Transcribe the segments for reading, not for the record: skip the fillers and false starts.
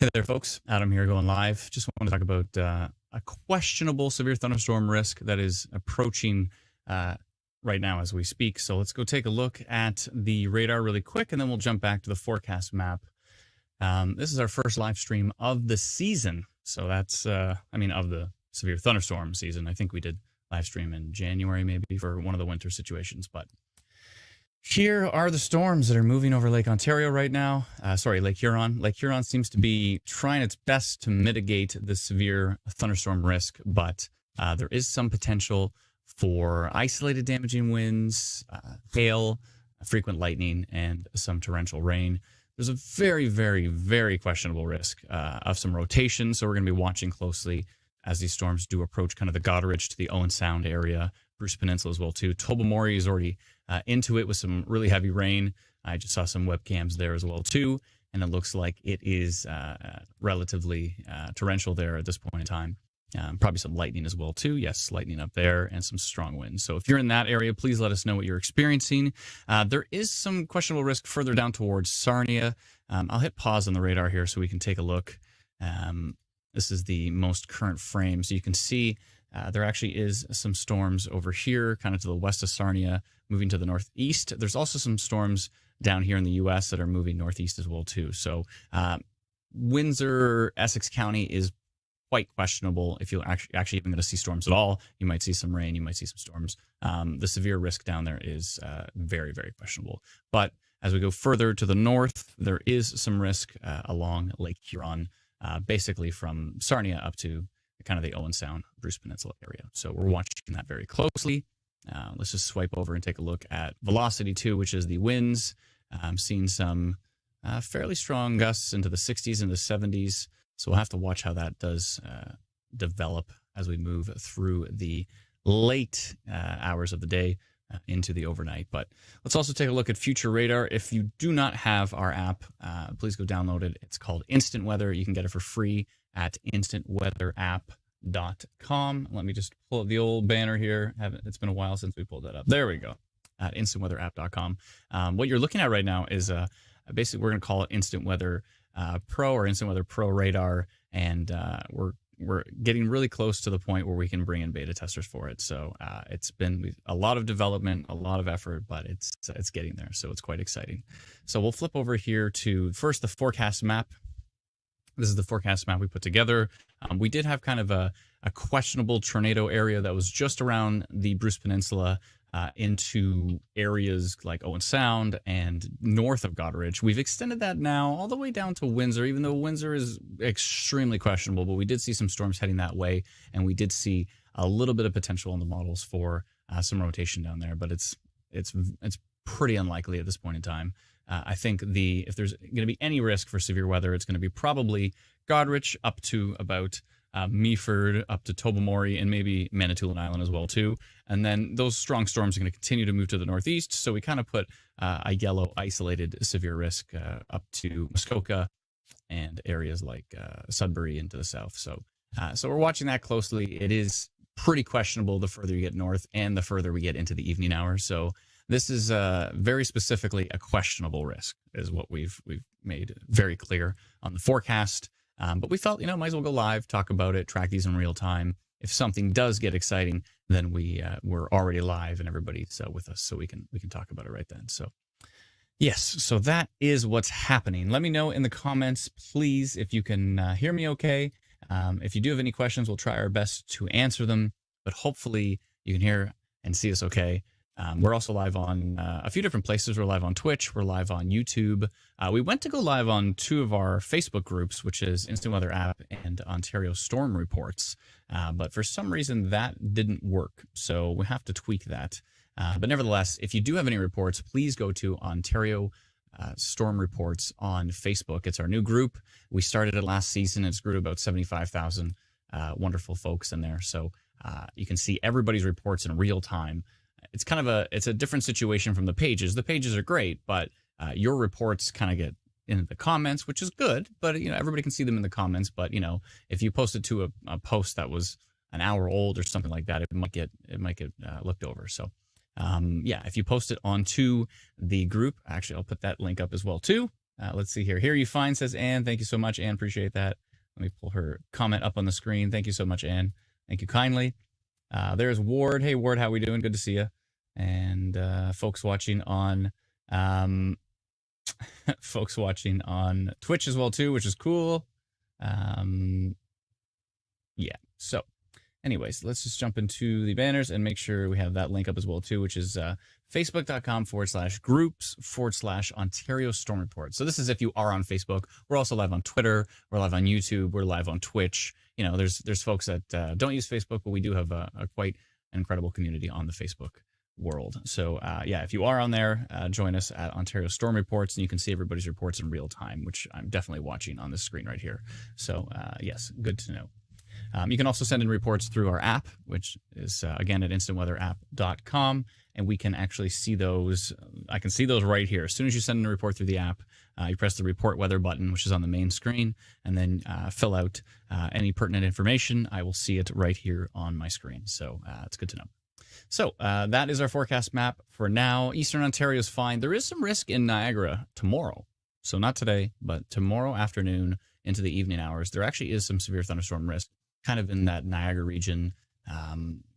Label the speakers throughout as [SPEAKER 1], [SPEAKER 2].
[SPEAKER 1] Hey there, folks. Adam here going live. Just want to talk about a questionable severe thunderstorm risk that is approaching right now as we speak. So let's go take a look at the radar really quick, and then we'll jump back to the forecast map. This is our first live stream of the season. So that's, of the severe thunderstorm season. I think we did live stream in January maybe for one of the winter situations, but here are the storms that are moving over Lake Ontario right now. Lake Huron. Lake Huron seems to be trying its best to mitigate the severe thunderstorm risk, but there is some potential for isolated damaging winds, hail, frequent lightning, and some torrential rain. There's a very, very, very questionable risk of some rotation, so we're going to be watching closely as these storms do approach kind of the Goderich to the Owen Sound area, Bruce Peninsula as well too. Tobermory is already into it with some really heavy rain. I just saw some webcams there as well too, and it looks like it is relatively torrential there at this point in time. Probably some lightning as well too. Yes, lightning up there and some strong winds. So if you're in that area, please let us know what you're experiencing. There is some questionable risk further down towards Sarnia. I'll hit pause on the radar here so we can take a look. This is the most current frame. So you can see there actually is some storms over here, kind of to the west of Sarnia, moving to the northeast. There's also some storms down here in the U.S. that are moving northeast as well too. So Windsor, Essex County is quite questionable if you're actually even going to see storms at all. You might see some rain, you might see some storms. The severe risk down there is very, very questionable. But as we go further to the north, there is some risk along Lake Huron, basically from Sarnia up to kind of the Owen Sound, Bruce Peninsula area. So we're watching that very closely. Let's just swipe over and take a look at velocity too, which is the winds. Seeing some fairly strong gusts into the 60s and the 70s. So we'll have to watch how that does develop as we move through the late hours of the day into the overnight. But let's also take a look at future radar. If you do not have our app, please go download it. It's called Instant Weather. You can get it for free at instantweatherapp.com. Let me just pull up the old banner here. It's been a while since we pulled that up. There we go. At instantweatherapp.com. What you're looking at right now is basically we're going to call it Instant Weather Pro or Instant Weather Pro radar, and we're getting really close to the point where we can bring in beta testers for it. So it's been a lot of development, a lot of effort, but it's getting there. So it's quite exciting. So we'll flip over here to first the forecast map. This is the forecast map we put together. We did have kind of a questionable tornado area that was just around the Bruce Peninsula into areas like Owen Sound and north of Goderich. We've extended that now all the way down to Windsor, even though Windsor is extremely questionable, but we did see some storms heading that way, and we did see a little bit of potential in the models for some rotation down there, but it's pretty unlikely at this point in time. I think if there's going to be any risk for severe weather, it's going to be probably Goderich up to about Meaford, up to Tobermory, and maybe Manitoulin Island as well too. And then those strong storms are going to continue to move to the northeast. So we kind of put a yellow isolated severe risk up to Muskoka and areas like Sudbury into the south. So we're watching that closely. It is pretty questionable the further you get north and the further we get into the evening hours. So this is very specifically a questionable risk is what we've made very clear on the forecast. But we felt, might as well go live, talk about it, track these in real time. If something does get exciting, then we're already live and everybody's with us, so we can talk about it right then. So yes, so that is what's happening. Let me know in the comments, please, if you can hear me okay. If you do have any questions, we'll try our best to answer them, but hopefully you can hear and see us okay. We're also live on a few different places. We're live on Twitch. We're live on YouTube. We went to go live on two of our Facebook groups, which is Instant Weather App and Ontario Storm Reports. But for some reason, that didn't work. So we have to tweak that. But nevertheless, if you do have any reports, please go to Ontario Storm Reports on Facebook. It's our new group. We started it last season. It's grew to about 75,000 wonderful folks in there. So you can see everybody's reports in real time. It's kind of it's a different situation from the pages. The pages are great, but your reports kind of get in the comments, which is good, but everybody can see them in the comments. But if you post it to a post that was an hour old or something like that, it might get looked over. So yeah, if you post it onto the group, actually I'll put that link up as well too. Let's see here. Here you find, says Anne. Thank you so much, Anne. Appreciate that. Let me pull her comment up on the screen. Thank you so much, Anne. Thank you kindly. There's Ward. Hey, Ward, how we doing? Good to see you. And folks watching on folks watching on Twitch as well too, which is cool. Yeah. So, anyways, let's just jump into the banners and make sure we have that link up as well too, which is facebook.com/groups/Ontario Storm Report. So this is if you are on Facebook. We're also live on Twitter. We're live on YouTube. We're live on Twitch. You know, there's folks that don't use Facebook, but we do have a quite an incredible community on the Facebook world. So yeah, if you are on there, join us at Ontario Storm Reports, and you can see everybody's reports in real time, which I'm definitely watching on this screen right here. So yes, good to know. You can also send in reports through our app, which is, again, at instantweatherapp.com, and we can actually see those. I can see those right here. As soon as you send in a report through the app, you press the report weather button, which is on the main screen, and then fill out any pertinent information. I will see it right here on my screen. So it's good to know. So that is our forecast map for now. Eastern Ontario is fine. There is some risk in Niagara tomorrow. So not today, but tomorrow afternoon into the evening hours. There actually is some severe thunderstorm risk kind of in that Niagara region.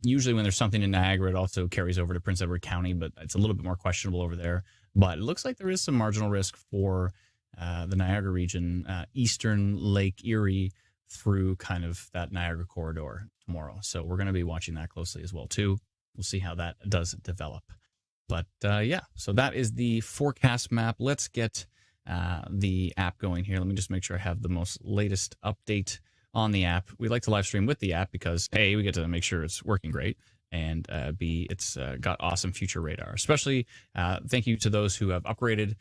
[SPEAKER 1] Usually when there's something in Niagara, it also carries over to Prince Edward County, but it's a little bit more questionable over there. But it looks like there is some marginal risk for the Niagara region, eastern Lake Erie through kind of that Niagara corridor tomorrow. So we're going to be watching that closely as well too. We'll see how that does develop. But yeah, so that is the forecast map. Let's get the app going here. Let me just make sure I have the most latest update on the app. We like to live stream with the app because A, we get to make sure it's working great, and B, it's got awesome future radar. Especially thank you to those who have upgraded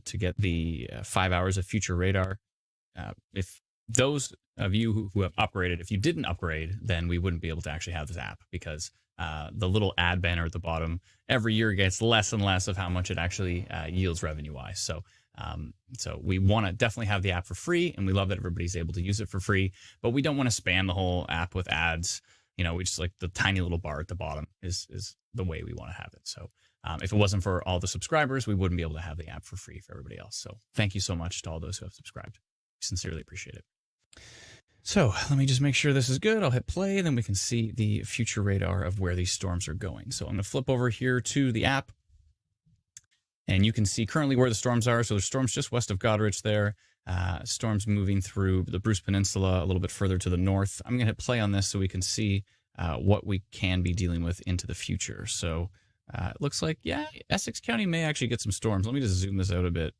[SPEAKER 1] to get the 5 hours of future radar. If those of you who have upgraded, if you didn't upgrade, then we wouldn't be able to actually have this app, because the little ad banner at the bottom every year gets less and less of how much it actually yields revenue-wise. So we want to definitely have the app for free, and we love that everybody's able to use it for free, but we don't want to spam the whole app with ads. You know, we just like the tiny little bar at the bottom is the way we want to have it. So if it wasn't for all the subscribers, we wouldn't be able to have the app for free for everybody else. So thank you so much to all those who have subscribed. Sincerely appreciate it. So let me just make sure this is good. I'll hit play, and then we can see the future radar of where these storms are going. So I'm going to flip over here to the app, and you can see currently where the storms are. So there's storms just west of Goderich there. Storms moving through the Bruce Peninsula a little bit further to the north. I'm going to hit play on this so we can see what we can be dealing with into the future. So it looks like, yeah, Essex County may actually get some storms. Let me just zoom this out a bit.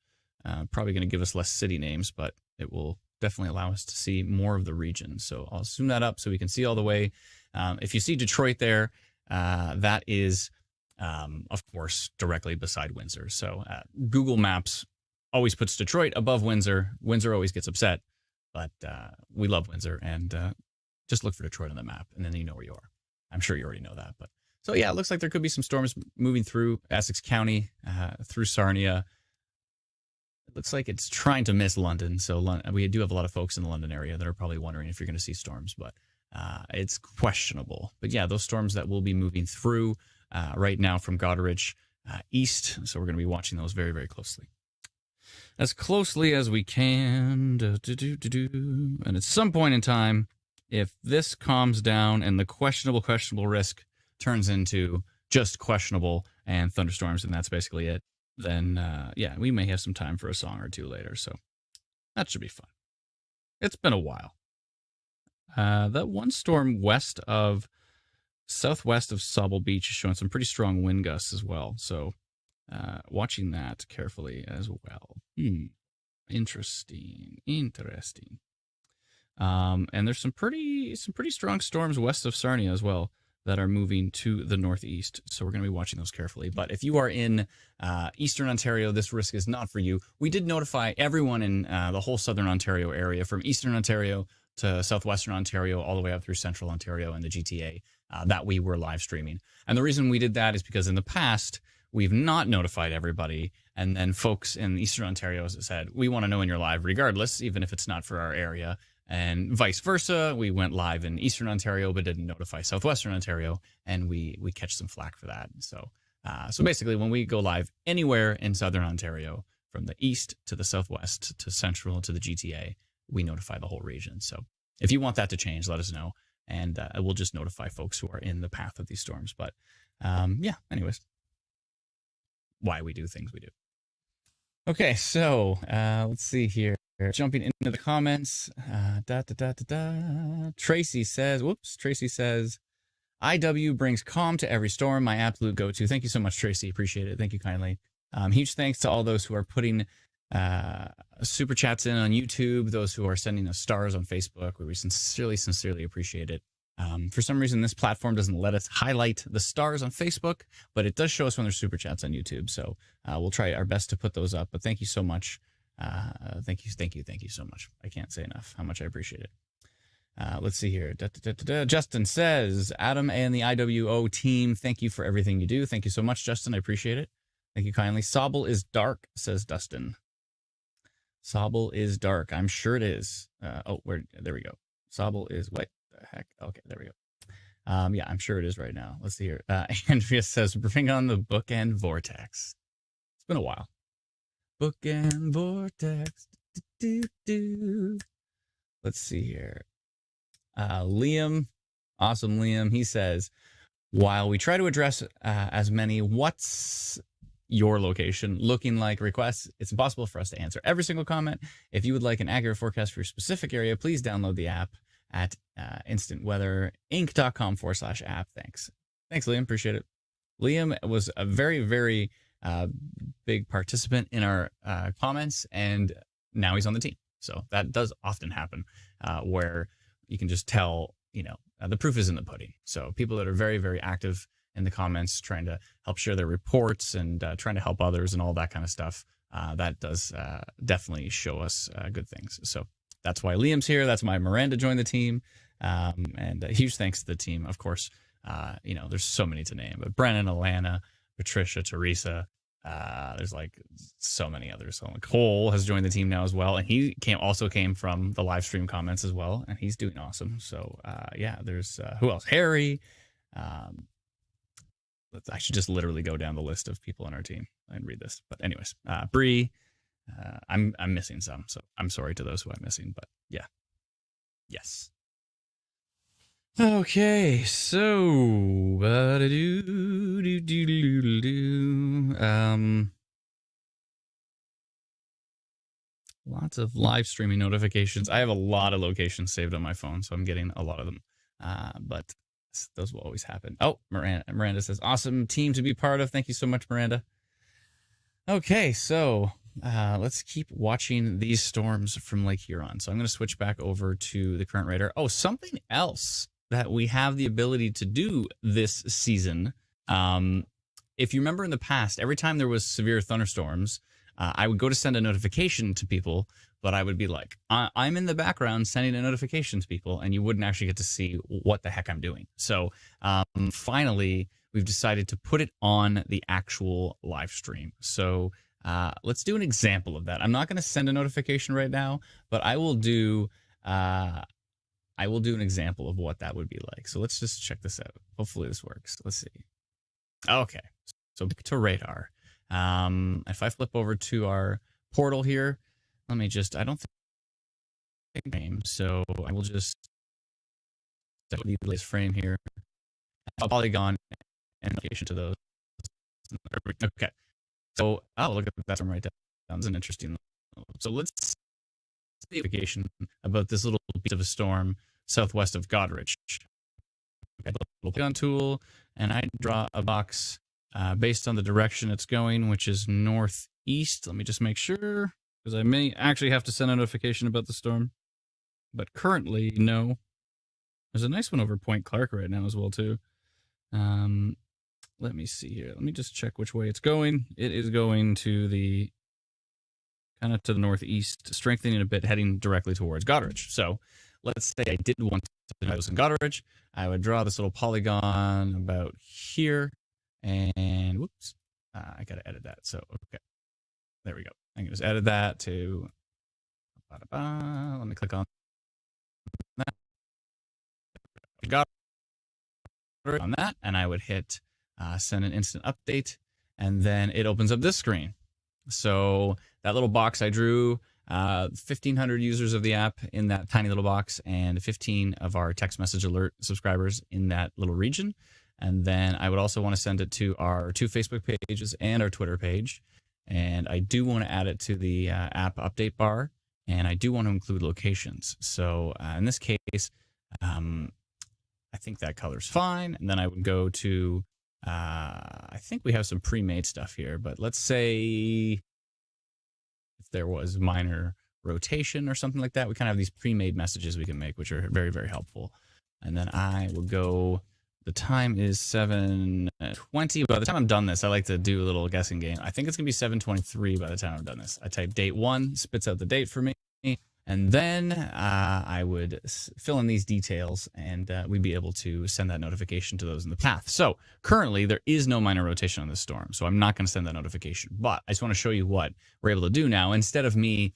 [SPEAKER 1] Probably going to give us less city names, but it will definitely allow us to see more of the region. So I'll zoom that up so we can see all the way. If you see Detroit there, that is, of course, directly beside Windsor. So Google Maps always puts Detroit above Windsor. Windsor always gets upset, but we love Windsor, and just look for Detroit on the map, and then you know where you are. I'm sure you already know that. But so yeah, it looks like there could be some storms moving through Essex County, through Sarnia. It looks like it's trying to miss London. So we do have a lot of folks in the London area that are probably wondering if you're going to see storms, but it's questionable. But yeah, those storms that will be moving through right now from Goderich east. So we're going to be watching those very, very closely. As closely as we can. And at some point in time, if this calms down and the questionable risk turns into just questionable and thunderstorms, and that's basically it, then yeah, we may have some time for a song or two later. So that should be fun. It's been a while. That one storm southwest of Sauble Beach is showing some pretty strong wind gusts as well. So watching that carefully as well. Interesting. And there's some pretty strong storms west of Sarnia as well that are moving to the northeast. So we're going to be watching those carefully. But if you are in Eastern Ontario, this risk is not for you. We did notify everyone in the whole Southern Ontario area, from Eastern Ontario to Southwestern Ontario, all the way up through Central Ontario and the GTA, that we were live streaming. And the reason we did that is because in the past, we've not notified everybody. And then folks in Eastern Ontario said, we want to know when you're live regardless, even if it's not for our area. And vice versa, we went live in Eastern Ontario but didn't notify Southwestern Ontario, and we catch some flack for that. So basically, when we go live anywhere in Southern Ontario from the east to the southwest to central to the GTA. We notify the whole region. So if you want that to change, let us know, and we'll just notify folks who are in the path of these storms. But yeah, anyways, why we do things we do. Okay, so let's see here. Jumping into the comments. Tracy says, IW brings calm to every storm. My absolute go-to. Thank you so much, Tracy. Appreciate it. Thank you kindly. Huge thanks to all those who are putting super chats in on YouTube, those who are sending us stars on Facebook. We sincerely appreciate it. For some reason, this platform doesn't let us highlight the stars on Facebook, but it does show us when there's super chats on YouTube. So we'll try our best to put those up. But thank you so much. Thank you so much. I can't say enough how much I appreciate it. Let's see here. Justin says, Adam and the IWO team, thank you for everything you do. Thank you so much, Justin. I appreciate it. Thank you kindly. Sobble is dark, says Dustin. Sobble is dark. I'm sure it is. There we go. Sobble is what the heck? Okay, there we go. Yeah, I'm sure it is right now. Let's see here. Andrea says, bring on the bookend vortex. It's been a while. Bookend vortex. Let's see here. Liam, awesome Liam. He says, while we try to address as many what's your location looking like requests, it's impossible for us to answer every single comment. If you would like an accurate forecast for your specific area, please download the app at instantweatherinc.com/app. Thanks, Liam. Appreciate it. Liam was a very big participant in our comments, and now he's on the team. So that does often happen where you can just tell, the proof is in the pudding. So people that are very active in the comments, trying to help share their reports and trying to help others and all that kind of stuff, that does definitely show us good things. So that's why Liam's here. That's why Miranda joined the team. And huge thanks to the team. Of course, there's so many to name, but Brennan, Alana, Patricia, Teresa, there's like so many others. So Cole has joined the team now as well, and he also came from the live stream comments as well, and he's doing awesome. So yeah, there's who else? Harry. I should just literally go down the list of people on our team and read this. But anyways, Bree, I'm missing some, so I'm sorry to those who I'm missing. But yeah, yes. Okay, so lots of live streaming notifications. I have a lot of locations saved on my phone, so I'm getting a lot of them. But those will always happen. Oh, Miranda says, awesome team to be part of. Thank you so much, Miranda. Okay, so let's keep watching these storms from Lake Huron. So I'm going to switch back over to the current radar. Oh, something else that we have the ability to do this season. If you remember in the past, every time there was severe thunderstorms, I would go to send a notification to people, but I would be like, I'm in the background sending a notification to people, and you wouldn't actually get to see what the heck I'm doing. So finally, we've decided to put it on the actual live stream. So let's do an example of that. I'm not going to send a notification right now, but I will do an example of what that would be like. So let's just check this out. Hopefully this works. Let's see. Okay, so back to radar. If I flip over to our portal here, let me just, I don't think name, so I will just leave this frame here. Polygon and location to those. Okay. So, look at that one right down. That's an interesting. So let's see a notification about this little beast of a storm southwest of Goderich. Okay, little polygon tool, and I draw a box based on the direction it's going, which is northeast. Let me just make sure, because I may actually have to send a notification about the storm. But currently, no. There's a nice one over Point Clark right now as well, too. Let me see here. Let me just check which way it's going. It is going to the kind of to the northeast, strengthening a bit, heading directly towards Goderich. So let's say I did want to know this in Goderich. I would draw this little polygon about here. And whoops, I got to edit that. So, okay, there we go. I can just edit that to, let me click on that. Got on that, and I would hit send an instant update, and then it opens up this screen. So that little box I drew, 1,500 users of the app in that tiny little box, and 15 of our text message alert subscribers in that little region. And then I would also want to send it to our 2 Facebook pages and our Twitter page. And I do want to add it to the app update bar, and I do want to include locations. So in this case, I think that color's fine. And then I would go to, I think we have some pre-made stuff here, but let's say if there was minor rotation or something like that, we kind of have these pre-made messages we can make, which are very, very helpful. And then I will go, the time is 7:20. By the time I'm done this, I like to do a little guessing game. I think it's going to be 7:23 by the time I'm done this. I type date 1, spits out the date for me. And then I would fill in these details, and we'd be able to send that notification to those in the path. So currently, there is no minor rotation on this storm, so I'm not going to send that notification. But I just want to show you what we're able to do now. Instead of me,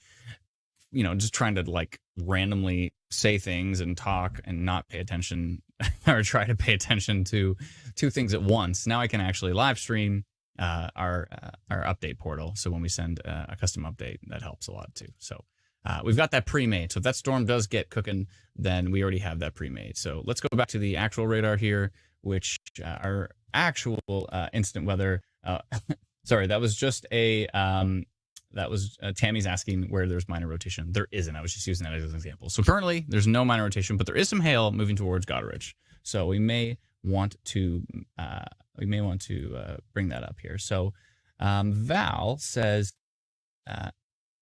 [SPEAKER 1] just trying to like randomly say things and talk and not pay attention or try to pay attention to 2 things at once, now I can actually live stream our update portal. So when we send a custom update, that helps a lot too. So we've got that pre-made. So if that storm does get cooking, then we already have that pre-made. So let's go back to the actual radar here, which our actual instant weather. Sorry, that was just a, that was Tammy's asking where there's minor rotation. There isn't. I was just using that as an example. So currently there's no minor rotation, but there is some hail moving towards Goderich. So we may want to bring that up here. So Val says,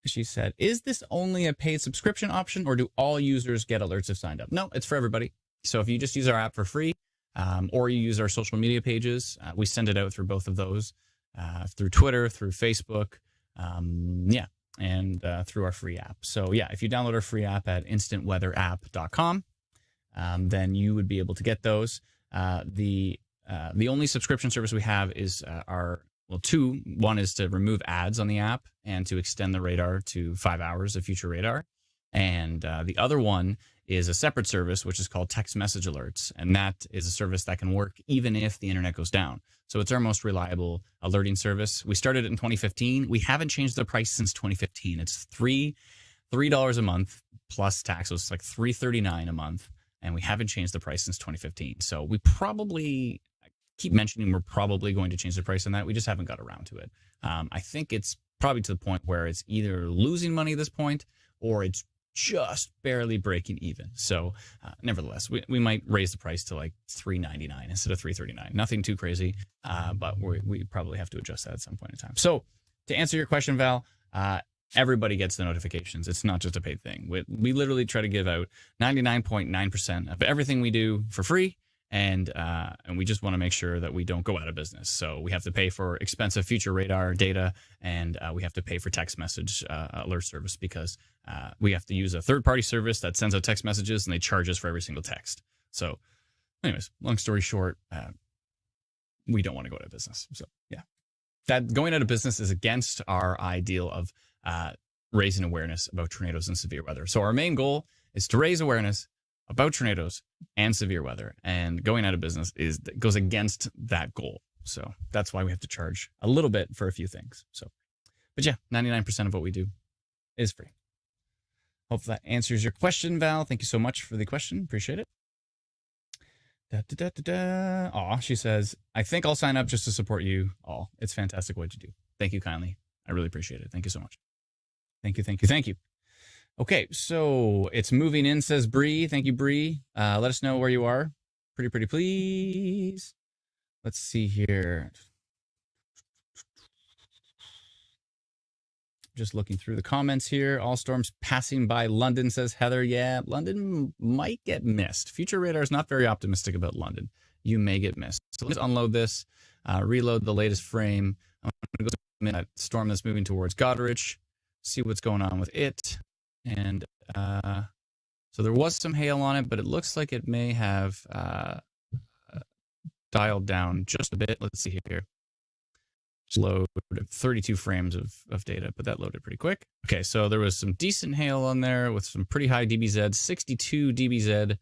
[SPEAKER 1] she said, is this only a paid subscription option, or do all users get alerts if signed up? No, it's for everybody. So if you just use our app for free, or you use our social media pages, we send it out through both of those, through Twitter, through Facebook, and through our free app. So yeah, if you download our free app at instantweatherapp.com, then you would be able to get those. The only subscription service we have is our 2. One is to remove ads on the app and to extend the radar to 5 hours of future radar. And the other one is a separate service, which is called text message alerts. And that is a service that can work even if the internet goes down. So it's our most reliable alerting service. We started it in 2015. We haven't changed the price since 2015. It's $3 a month plus tax. So it's like $3.39 a month. And we haven't changed the price since 2015. So we probably keep mentioning we're probably going to change the price on that. We just haven't got around to it. I think it's probably to the point where it's either losing money at this point or it's just barely breaking even. So nevertheless, we might raise the price to like $3.99 instead of $3.39. Nothing too crazy, but we probably have to adjust that at some point in time. So to answer your question, Val, everybody gets the notifications. It's not just a paid thing. We literally try to give out 99.9% of everything we do for free. And we just want to make sure that we don't go out of business. So we have to pay for expensive future radar data, and we have to pay for text message alert service because we have to use a third-party service that sends out text messages, and they charge us for every single text. So anyways, long story short, we don't want to go out of business. So yeah, that going out of business is against our ideal of raising awareness about tornadoes and severe weather. So our main goal is to raise awareness about tornadoes and severe weather, and going out of business goes against that goal. So that's why we have to charge a little bit for a few things. So, but yeah, 99% of what we do is free. Hope that answers your question, Val. Thank you so much for the question. Appreciate it. Aw, she says, I think I'll sign up just to support you all. It's fantastic what you do. Thank you kindly. I really appreciate it. Thank you so much. Thank you. Okay, so it's moving in, says Bree. Thank you, Bree. Let us know where you are. Pretty please. Let's see here. Just looking through the comments here. All storms passing by London, says Heather. Yeah, London might get missed. Future radar is not very optimistic about London. You may get missed. So let's unload this, reload the latest frame. I'm going to go to that storm that's moving towards Goderich, see what's going on with it. And so there was some hail on it, but it looks like it may have dialed down just a bit. Let's see here. Just load 32 frames of data, but that loaded pretty quick. Okay, so there was some decent hail on there with some pretty high dBz, 62 dBz.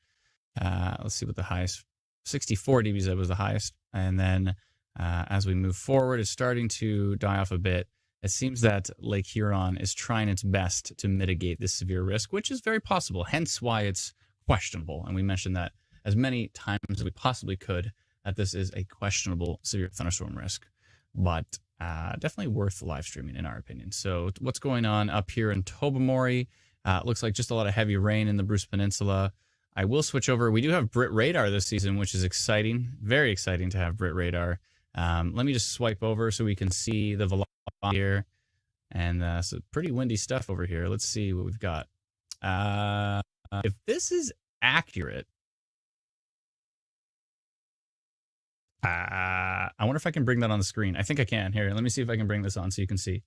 [SPEAKER 1] Let's see what the highest, 64 dBz was the highest. And then as we move forward, it's starting to die off a bit. it seems that Lake Huron is trying its best to mitigate this severe risk, which is very possible, hence why it's questionable. And we mentioned that as many times as we possibly could, that this is a questionable severe thunderstorm risk, but definitely worth live streaming in our opinion. So what's going on up here in Tobermory? Looks like just a lot of heavy rain in the Bruce Peninsula. I will switch over. We do have Brit Radar this season, which is exciting. Very exciting to have Brit Radar. Let me just swipe over so we can see the velocity here. And so pretty windy stuff over here. Let's see what we've got. If this is accurate, I wonder if I can bring that on the screen. I think I can. Here, let me see if I can bring this on so you can see.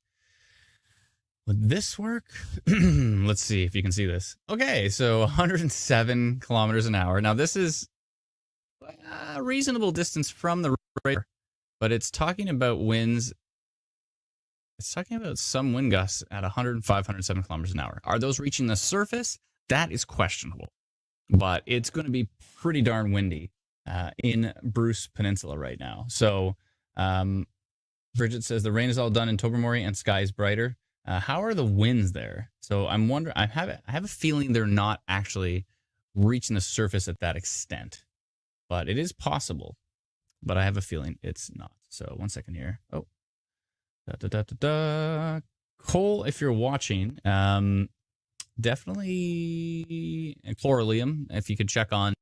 [SPEAKER 1] Would this work? Let's see if you can see this. Okay, so 107 kilometers an hour. Now, this is a reasonable distance from the radar, but it's talking about winds. It's talking about some wind gusts at 105, 107 kilometers an hour. Are those reaching the surface? That is questionable, but it's going to be pretty darn windy in Bruce Peninsula right now. So Bridget says the rain is all done in Tobermory and sky is brighter. How are the winds there? So I'm wondering. I have a feeling they're not actually reaching the surface at that extent, but it is possible. But I have a feeling it's not. So 1 second here. Oh, Cole, if you're watching, definitely Chloralium. If you could check on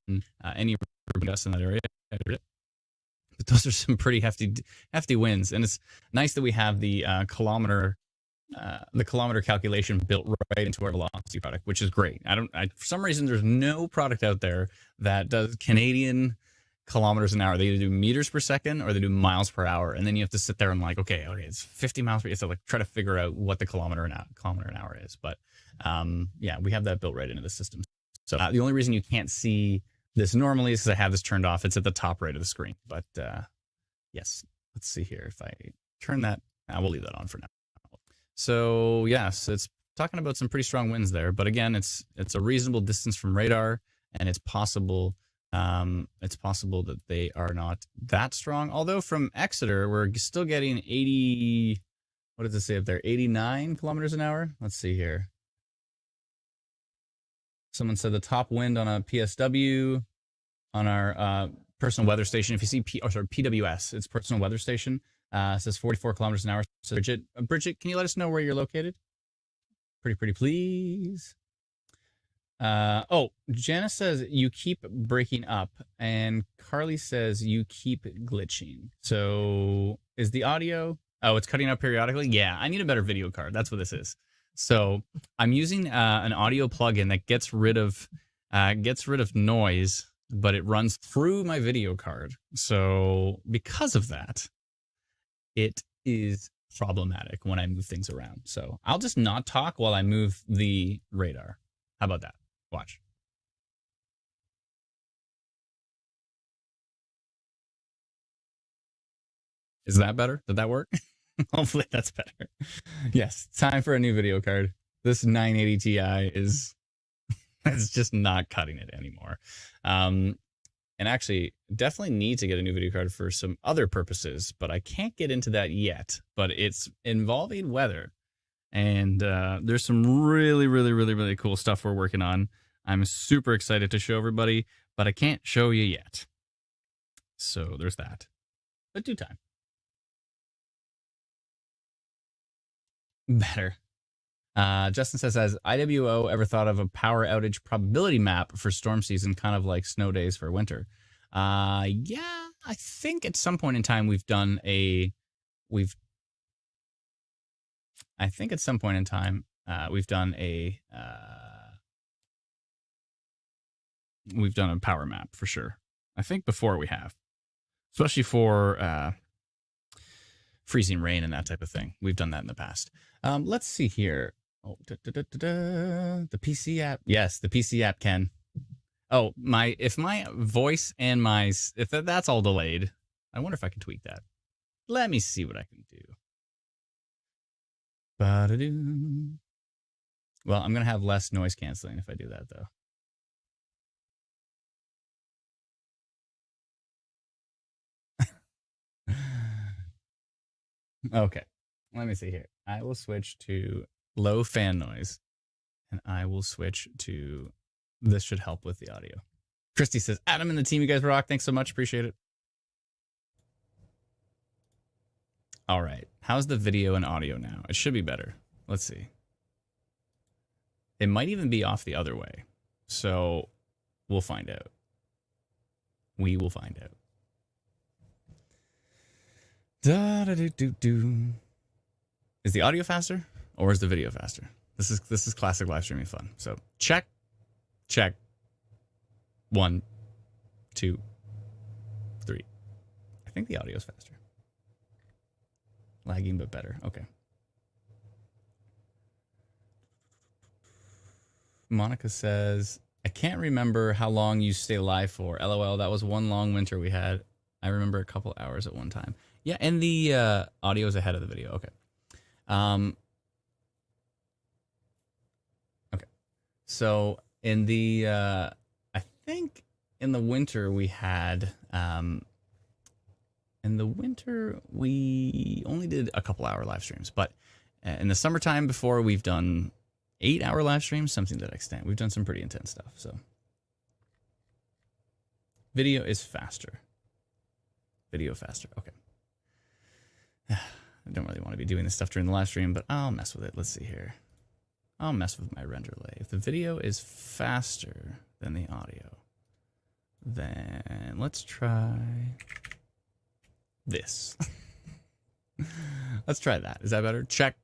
[SPEAKER 1] any gusts in that area. But those are some pretty hefty winds, and it's nice that we have the kilometer calculation built right into our velocity product, which is great. For some reason, there's no product out there that does Canadian kilometers an hour. They either do meters per second or they do miles per hour, and then you have to sit there and like, okay, it's 50 miles per hour. So like try to figure out what the kilometer an hour is. But yeah, we have that built right into the system. So the only reason you can't see this normally is because I have this turned off. It's at the top right of the screen. But yes, let's see here. If I turn that, we'll leave that on for now. So yes, it's talking about some pretty strong winds there. But again, it's a reasonable distance from radar, and it's possible that they are not that strong. Although from Exeter, we're still getting 80. What does it say up there? 89 kilometers an hour. Let's see here. Someone said the top wind on a PSW on our personal weather station. If you see PWS, it's personal weather station. Says 44 kilometers an hour. So Bridget, can you let us know where you're located? Pretty please. Janice says you keep breaking up, and Carly says you keep glitching. So is the audio? Oh, it's cutting out periodically. Yeah, I need a better video card. That's what this is. So I'm using an audio plugin that gets rid of noise, but it runs through my video card. So because of that, it is problematic when I move things around. So I'll just not talk while I move the radar. How about that? Watch. Is that better? Did that work? Hopefully that's better. Yes, time for a new video card. This 980 Ti is it's just not cutting it anymore. And actually, definitely need to get a new video card for some other purposes, but I can't get into that yet. But it's involving weather. And there's some really cool stuff we're working on. I'm super excited to show everybody, but I can't show you yet. So there's that. But due time. Better. Justin says, has IWO ever thought of a power outage probability map for storm season, kind of like snow days for winter? Yeah, I think at some point in time we've done a power map for sure. I think before we have, especially for freezing rain and that type of thing. We've done that in the past. Let's see here. Oh, the PC app. Yes, the PC app can. Oh, if my voice and if that's all delayed, I wonder if I can tweak that. Let me see what I can do. Ba-da-doo. Well, I'm going to have less noise canceling if I do that, though. Okay. Let me see here. I will switch to low fan noise, and I will switch to, this should help with the audio. Christy says, Adam and the team, you guys rock. Thanks so much. Appreciate it. All right. How's the video and audio now? It should be better. Let's see. It might even be off the other way. So we'll find out. We will find out. Da-da-do-do-do. Is the audio faster or is the video faster? This is classic live streaming fun. So check. 1, 2, 3. I think the audio is faster. Lagging, but better. Okay. Monica says, I can't remember how long you stay live for. LOL, that was one long winter we had. I remember a couple hours at one time. Yeah, and the audio is ahead of the video. Okay. Okay. So in the, I think in the winter we had, in the winter, we only did a couple hour live streams, but in the summertime before, we've done 8-hour live streams, something to that extent. We've done some pretty intense stuff. So video is faster. Video faster. Okay. I don't really want to be doing this stuff during the live stream, but I'll mess with it. Let's see here. I'll mess with my render delay. If the video is faster than the audio, then let's try this. Let's try that. Is that better? Check.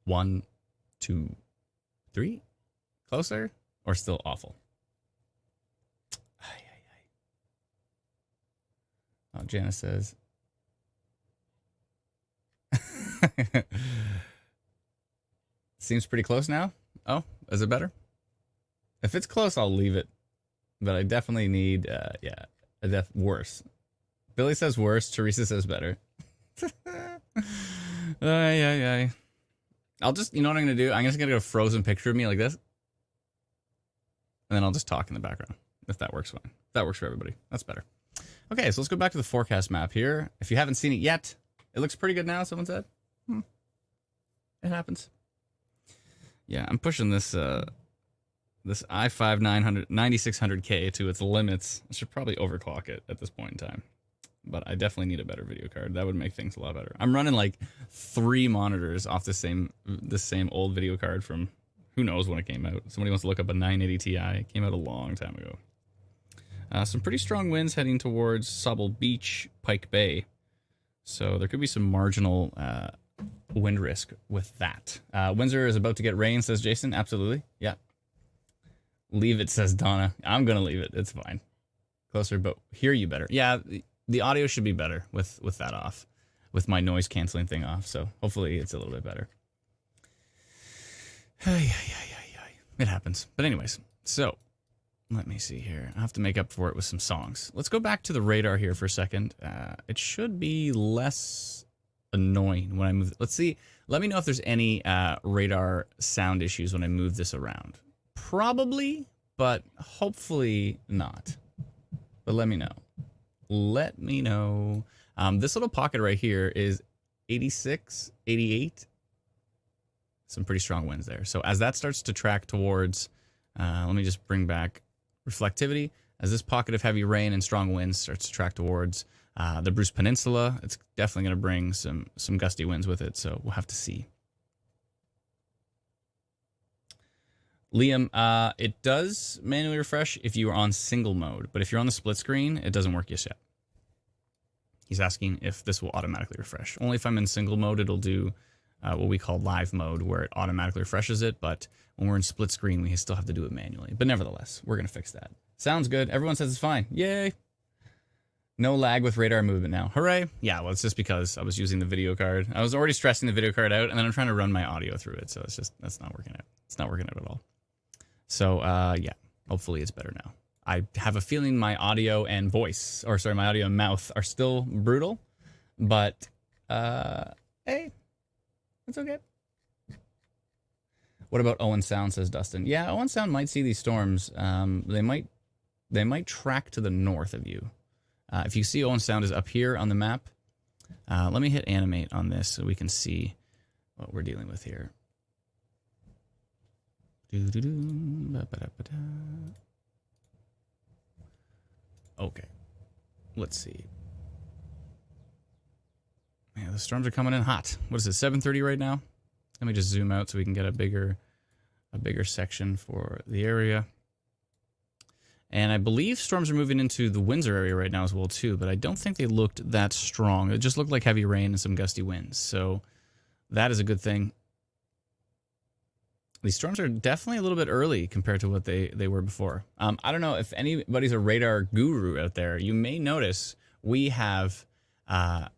[SPEAKER 1] 1, 2, 3. Closer or still awful? Oh, Janice says. Seems pretty close now. Oh, is it better? If it's close, I'll leave it. But I definitely need, worse. Billy says worse. Teresa says better. I'll just, you know what I'm going to do? I'm just going to get a frozen picture of me like this. And then I'll just talk in the background. If that works fine. If that works for everybody. That's better. Okay, so let's go back to the forecast map here. If you haven't seen it yet, it looks pretty good now, someone said. It happens. Yeah, I'm pushing this this i5 9600K to its limits. I should probably overclock it at this point in time. But I definitely need a better video card. That would make things a lot better. I'm running like 3 monitors off the same old video card from who knows when it came out. Somebody wants to look up a 980 Ti. It came out a long time ago. Some pretty strong winds heading towards Sobble Beach, Pike Bay. So there could be some marginal wind risk with that. Windsor is about to get rain, says Jason. Absolutely. Yeah. Leave it, says Donna. I'm going to leave it. It's fine. Closer, but hear you better. Yeah, the audio should be better with that off, with my noise canceling thing off. So hopefully it's a little bit better. It happens. But anyways, so let me see here. I have to make up for it with some songs. Let's go back to the radar here for a second. It should be less annoying when I move. Let's see. Let me know if there's any radar sound issues when I move this around. Probably, but hopefully not. But let me know. Let me know. This little pocket right here is 86, 88. Some pretty strong winds there. So as that starts to track towards, let me just bring back reflectivity. As this pocket of heavy rain and strong winds starts to track towards the Bruce Peninsula, it's definitely going to bring some gusty winds with it. So we'll have to see. Liam, it does manually refresh if you are on single mode, but if you're on the split screen, it doesn't work just yet. He's asking if this will automatically refresh. Only if I'm in single mode, it'll do what we call live mode, where it automatically refreshes it, but when we're in split screen, we still have to do it manually. But nevertheless, we're going to fix that. Sounds good. Everyone says it's fine. Yay. No lag with radar movement now. Hooray. Yeah, well, it's just because I was using the video card. I was already stressing the video card out, and then I'm trying to run my audio through it, so it's just, that's not working out. It's not working out at all. So, yeah, hopefully it's better now. I have a feeling my audio and voice, or sorry, my audio and mouth are still brutal, but, hey, it's okay. What about Owen Sound, says Dustin. Yeah, Owen Sound might see these storms. They might track to the north of you. If you see Owen Sound is up here on the map, Let me hit animate on this so we can see what we're dealing with here. Okay, let's see. Yeah, the storms are coming in hot. What is it, 7:30 right now? Let me just zoom out so we can get a bigger section for the area. And I believe storms are moving into the Windsor area right now as well too, but I don't think they looked that strong. It just looked like heavy rain and some gusty winds. So that is a good thing. These storms are definitely a little bit early compared to what they were before. I don't know if anybody's a radar guru out there. You may notice we have an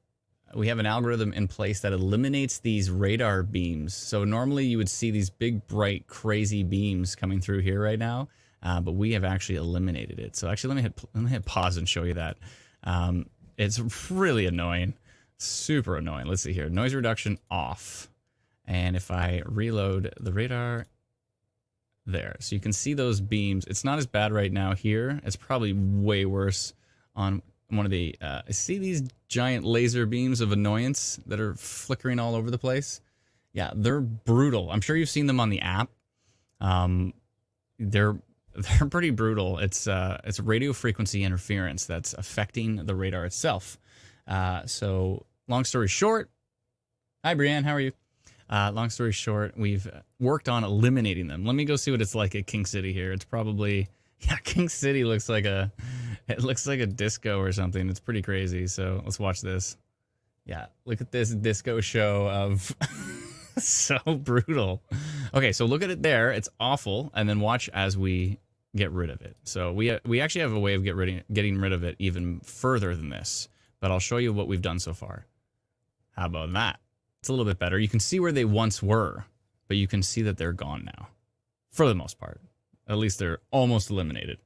[SPEAKER 1] algorithm in place that eliminates these radar beams. So normally you would see these big, bright, crazy beams coming through here right now, but we have actually eliminated it. So actually, let me hit pause and show you that. It's really annoying, super annoying. Let's see here, noise reduction off. And if I reload the radar, there. So you can see those beams. It's not as bad right now here. It's probably way worse on one of the... see these giant laser beams of annoyance that are flickering all over the place? Yeah, they're brutal. I'm sure you've seen them on the app. They're pretty brutal. It's radio frequency interference that's affecting the radar itself. So long story short... Hi, Brianne. How are you? Long story short, we've worked on eliminating them. Let me go see what it's like at King City here. It's probably, yeah, King City looks like a disco or something. It's pretty crazy. So let's watch this. Yeah, look at this disco show of so brutal. Okay, so look at it there. It's awful. And then watch as we get rid of it. So we actually have a way of getting rid of it even further than this. But I'll show you what we've done so far. How about that? It's a little bit better. You can see where they once were, but you can see that they're gone now. For the most part. At least they're almost eliminated.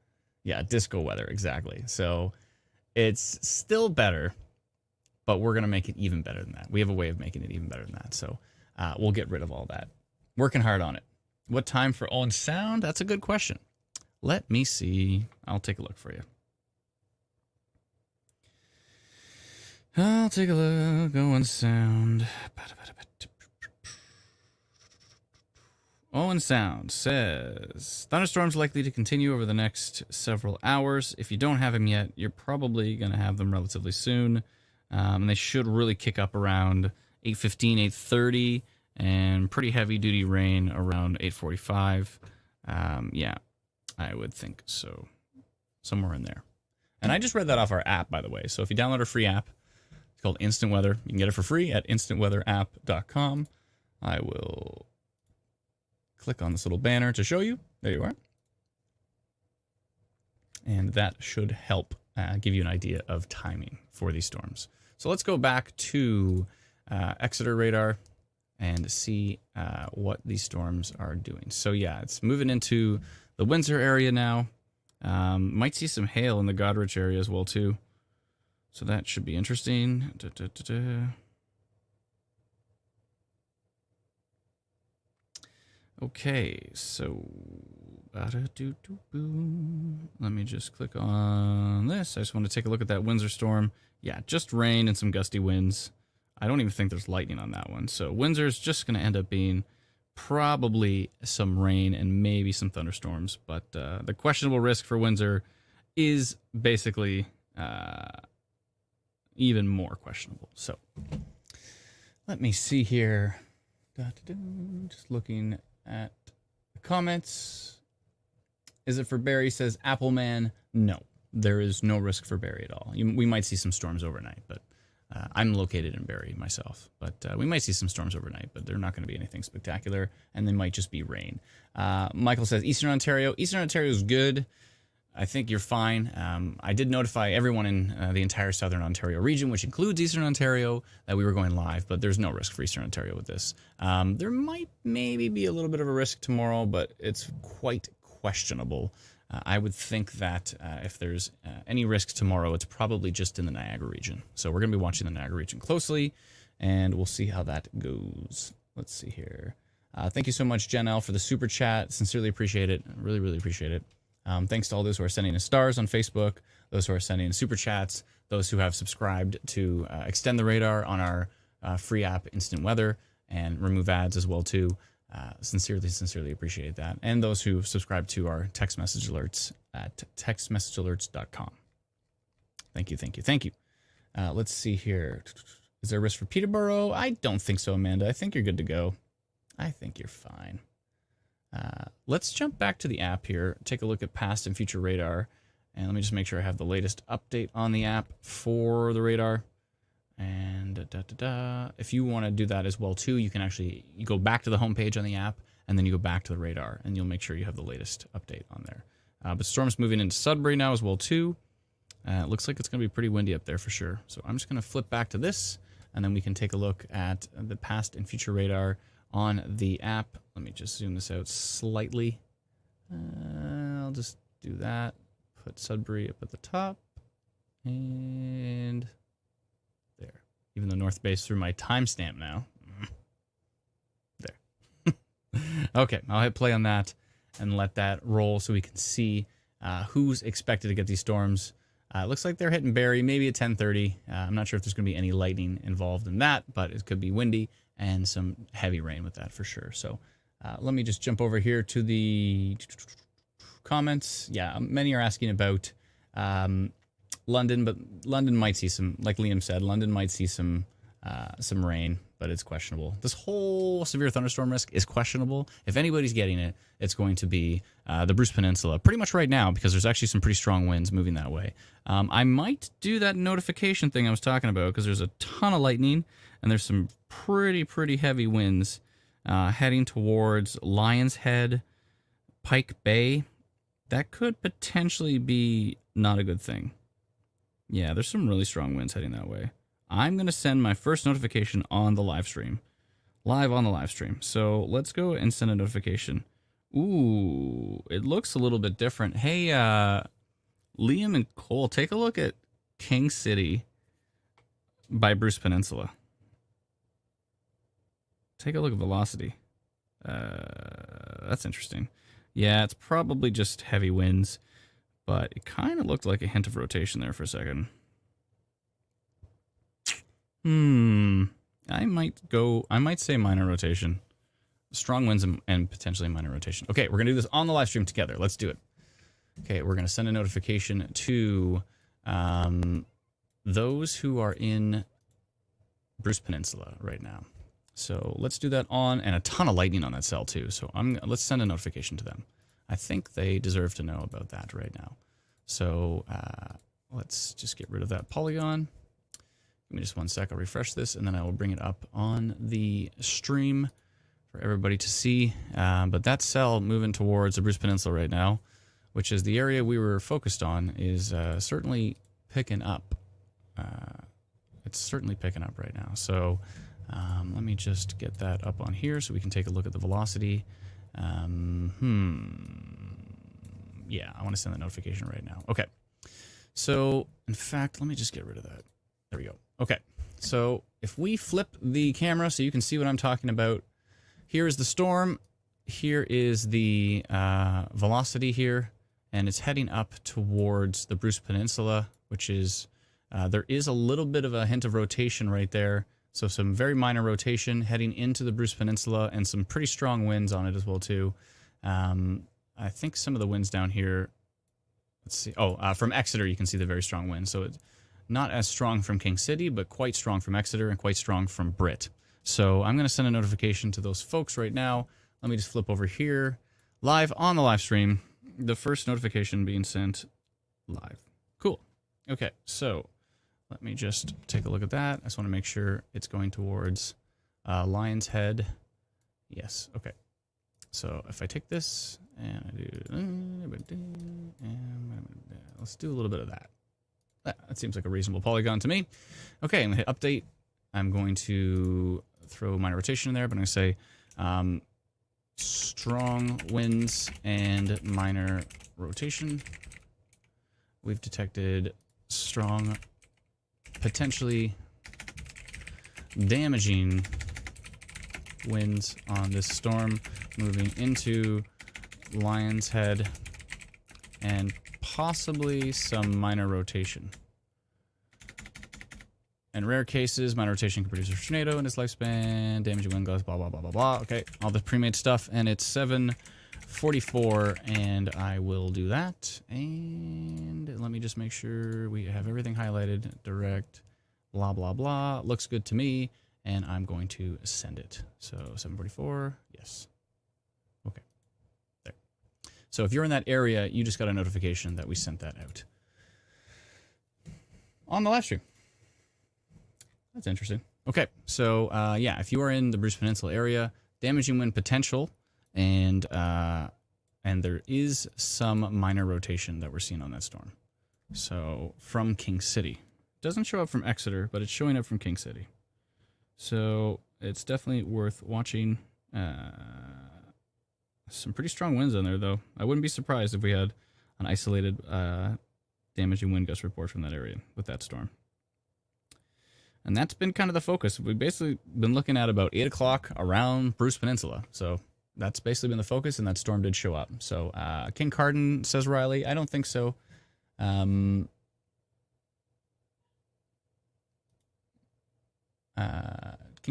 [SPEAKER 1] Yeah, disco weather, exactly. So it's still better, but we're going to make it even better than that. We have a way of making it even better than that. So we'll get rid of all that. Working hard on it. What time for on sound? That's a good question. Let me see. I'll take a look for you. I'll take a look. Owen Sound. Owen Sound says, thunderstorms likely to continue over the next several hours. If you don't have them yet, you're probably going to have them relatively soon. And they should really kick up around 8:15, 8:30, and pretty heavy-duty rain around 8:45. Yeah, I would think so. Somewhere in there. And I just read that off our app, by the way. So if you download our free app, it's called Instant Weather. You can get it for free at instantweatherapp.com. I will click on this little banner to show you. There you are. And that should help give you an idea of timing for these storms. So let's go back to Exeter radar and see what these storms are doing. So yeah, it's moving into the Windsor area now. Might see some hail in the Goderich area as well too. So that should be interesting. Okay, so let me just click on this. I just want to take a look at that Windsor storm. Yeah, just rain and some gusty winds. I don't even think there's lightning on that one. So Windsor's just going to end up being probably some rain and maybe some thunderstorms. But the questionable risk for Windsor is basically even more questionable. So let me see here. Just looking at the comments. Is it for Barry? Says Appleman. No, there is no risk for Barry at all. We might see some storms overnight, but I'm located in Barry myself. But we might see some storms overnight, but they're not going to be anything spectacular, and they might just be rain. Michael says Eastern Ontario. Eastern Ontario is good. I think you're fine. I did notify everyone in the entire Southern Ontario region, which includes Eastern Ontario, that we were going live, but there's no risk for Eastern Ontario with this. There might maybe be a little bit of a risk tomorrow, but it's quite questionable. I would think that if there's any risk tomorrow, it's probably just in the Niagara region. So we're going to be watching the Niagara region closely, and we'll see how that goes. Let's see here. Thank you so much, Jen L, for the super chat. Sincerely appreciate it. Really, really appreciate it. Thanks to all those who are sending us stars on Facebook, those who are sending super chats, those who have subscribed to extend the radar on our free app, Instant Weather, and remove ads as well too. Sincerely appreciate that. And those who subscribe to our text message alerts at textmessagealerts.com. Thank you. Let's see here. Is there a risk for Peterborough? I don't think so, Amanda. I think you're good to go. I think you're fine. Let's jump back to the app here, take a look at past and future radar, and let me just make sure I have the latest update on the app for the radar. And if you want to do that as well too, you can actually go back to the homepage on the app, and then you go back to the radar, and you'll make sure you have the latest update on there. But storm's moving into Sudbury now as well too. It looks like it's going to be pretty windy up there for sure. So I'm just going to flip back to this, and then we can take a look at the past and future radar on the app. Let me just zoom this out slightly. I'll just do that. Put Sudbury up at the top. And there. Even though North Bay's through my timestamp now. There. Okay, I'll hit play on that and let that roll so we can see who's expected to get these storms. It looks like they're hitting Barrie, maybe at 10:30. I'm not sure if there's going to be any lightning involved in that, but it could be windy and some heavy rain with that for sure. So let me just jump over here to the comments. Yeah, many are asking about London, but London might see some, like Liam said, London might see some rain, but it's questionable. This whole severe thunderstorm risk is questionable. If anybody's getting it, it's going to be the Bruce Peninsula pretty much right now, because there's actually some pretty strong winds moving that way. I might do that notification thing I was talking about, because there's a ton of lightning and there's some pretty heavy winds heading towards Lion's Head, Pike Bay. That could potentially be not a good thing. Yeah, there's some really strong winds heading that way. I'm going to send my first notification on the live stream. Live on the live stream. So let's go and send a notification. Ooh, it looks a little bit different. Hey, Liam and Cole, take a look at King City by Bruce Peninsula. Take a look at velocity. That's interesting. Yeah, it's probably just heavy winds, but it kind of looked like a hint of rotation there for a second. I might say minor rotation. Strong winds and potentially minor rotation. Okay, we're going to do this on the live stream together. Let's do it. Okay, we're going to send a notification to those who are in Bruce Peninsula right now. So let's do that on, and a ton of lightning on that cell too. So let's send a notification to them. I think they deserve to know about that right now. So let's just get rid of that polygon. Give me just 1 sec. I'll refresh this, and then I will bring it up on the stream for everybody to see. But that cell moving towards the Bruce Peninsula right now, which is the area we were focused on, is certainly picking up. It's certainly picking up right now. So let me just get that up on here so we can take a look at the velocity. Yeah, I want to send the notification right now. Okay. So, in fact, let me just get rid of that. There we go. Okay. So, if we flip the camera so you can see what I'm talking about, here is the storm. Here is the velocity here, and it's heading up towards the Bruce Peninsula, which is, there is a little bit of a hint of rotation right there. So some very minor rotation heading into the Bruce Peninsula, and some pretty strong winds on it as well too. I think some of the winds down here, let's see. Oh, from Exeter you can see the very strong wind. So it's not as strong from King City, but quite strong from Exeter and quite strong from Brit. So I'm going to send a notification to those folks right now. Let me just flip over here, live on the live stream. The first notification being sent live. Cool. Okay, so let me just take a look at that. I just want to make sure it's going towards Lion's Head. Yes, okay. So if I take this and I do, let's do a little bit of that. That seems like a reasonable polygon to me. Okay, I'm going to hit update. I'm going to throw minor rotation in there, but I'm going to say strong winds and minor rotation. We've detected strong, potentially damaging winds on this storm moving into Lion's Head, and possibly some minor rotation. In rare cases, minor rotation can produce a tornado in its lifespan, damaging wind gusts, blah, blah, blah, blah, blah. Okay, all the pre-made stuff, and it's 7:44, and I will do that. And let me just make sure we have everything highlighted, direct, blah, blah, blah. Looks good to me, and I'm going to send it. So 7:44, yes. Okay, there. So if you're in that area, you just got a notification that we sent that out on the live stream. That's interesting. Okay, so yeah, if you are in the Bruce Peninsula area, damaging wind potential, and there is some minor rotation that we're seeing on that storm. So from King City, doesn't show up from Exeter, but it's showing up from King City. So it's definitely worth watching. Some pretty strong winds on there, though. I wouldn't be surprised if we had an isolated damaging wind gust report from that area with that storm. And that's been kind of the focus. We've basically been looking at about 8 o'clock around Bruce Peninsula. So that's basically been the focus, and that storm did show up. So King Carden, says Riley. I don't think so. King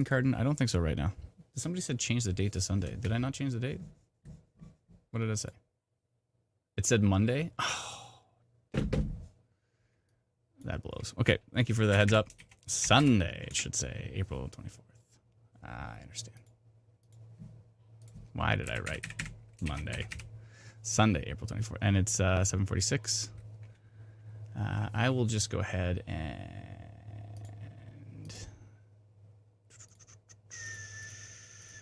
[SPEAKER 1] Carden, I don't think so right now. Somebody said change the date to Sunday. Did I not change the date? What did it say? It said Monday? Oh, that blows. Okay, thank you for the heads up. Sunday, it should say, April 24th. I understand. Why did I write Monday? Sunday, April 24th. And it's 7:46. I will just go ahead and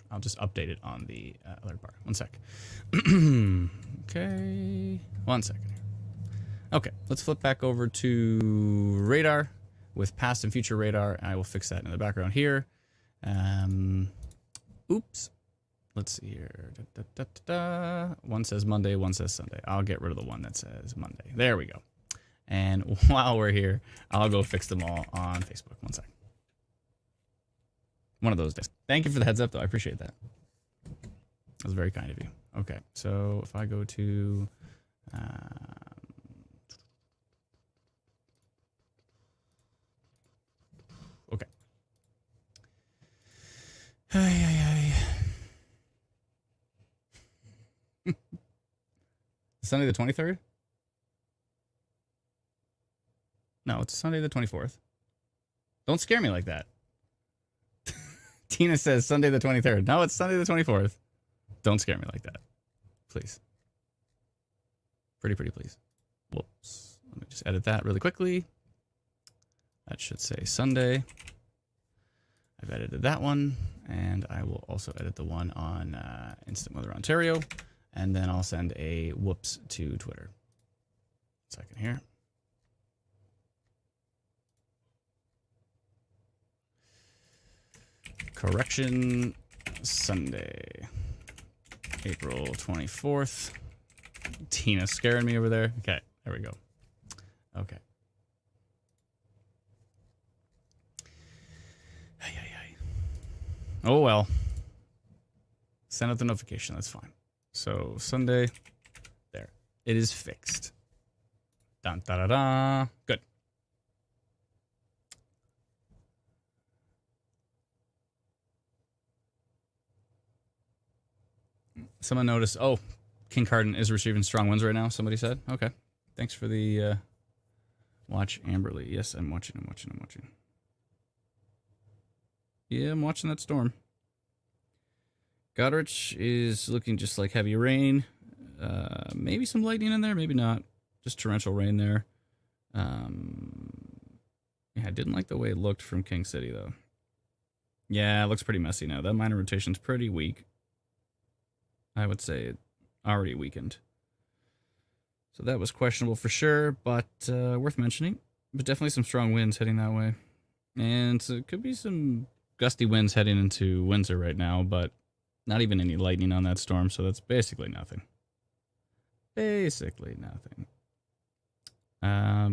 [SPEAKER 1] I'll just update it on the alert bar. One sec. Okay. 1 second here. Okay, let's flip back over to radar with past and future radar. I will fix that in the background here. Oops. Let's see here. One says Monday, one says Sunday. I'll get rid of the one that says Monday. There we go. And while we're here, I'll go fix them all on Facebook. 1 sec. One of those days. Thank you for the heads up, though. I appreciate that. That was very kind of you. Okay, so if I go to... okay. Sunday the 23rd? No, it's Sunday the 24th. Don't scare me like that. Tina says Sunday the 23rd. No, it's Sunday the 24th. Don't scare me like that. Please. Pretty please. Whoops. Let me just edit that really quickly. That should say Sunday. I've edited that one. And I will also edit the one on Instant Weather Ontario. And then I'll send a whoops to Twitter. 1 second here. Correction, Sunday, April 24th. Tina's scaring me over there. Okay, there we go. Okay. Oh, well. Send out the notification. That's fine. So, Sunday, there. It is fixed. Dun, da, da, da. Good. Someone noticed, oh, King Carden is receiving strong winds right now, somebody said. Okay. Thanks for the watch, Amberly. Yes, I'm watching. Yeah, I'm watching that storm. Goderich is looking just like heavy rain. Maybe some lightning in there, maybe not. Just torrential rain there. Yeah, I didn't like the way it looked from King City, though. Yeah, it looks pretty messy now. That minor rotation's pretty weak. I would say it already weakened. So that was questionable for sure, but worth mentioning. But definitely some strong winds heading that way. And so it could be some gusty winds heading into Windsor right now, but not even any lightning on that storm, so that's basically nothing. Basically nothing.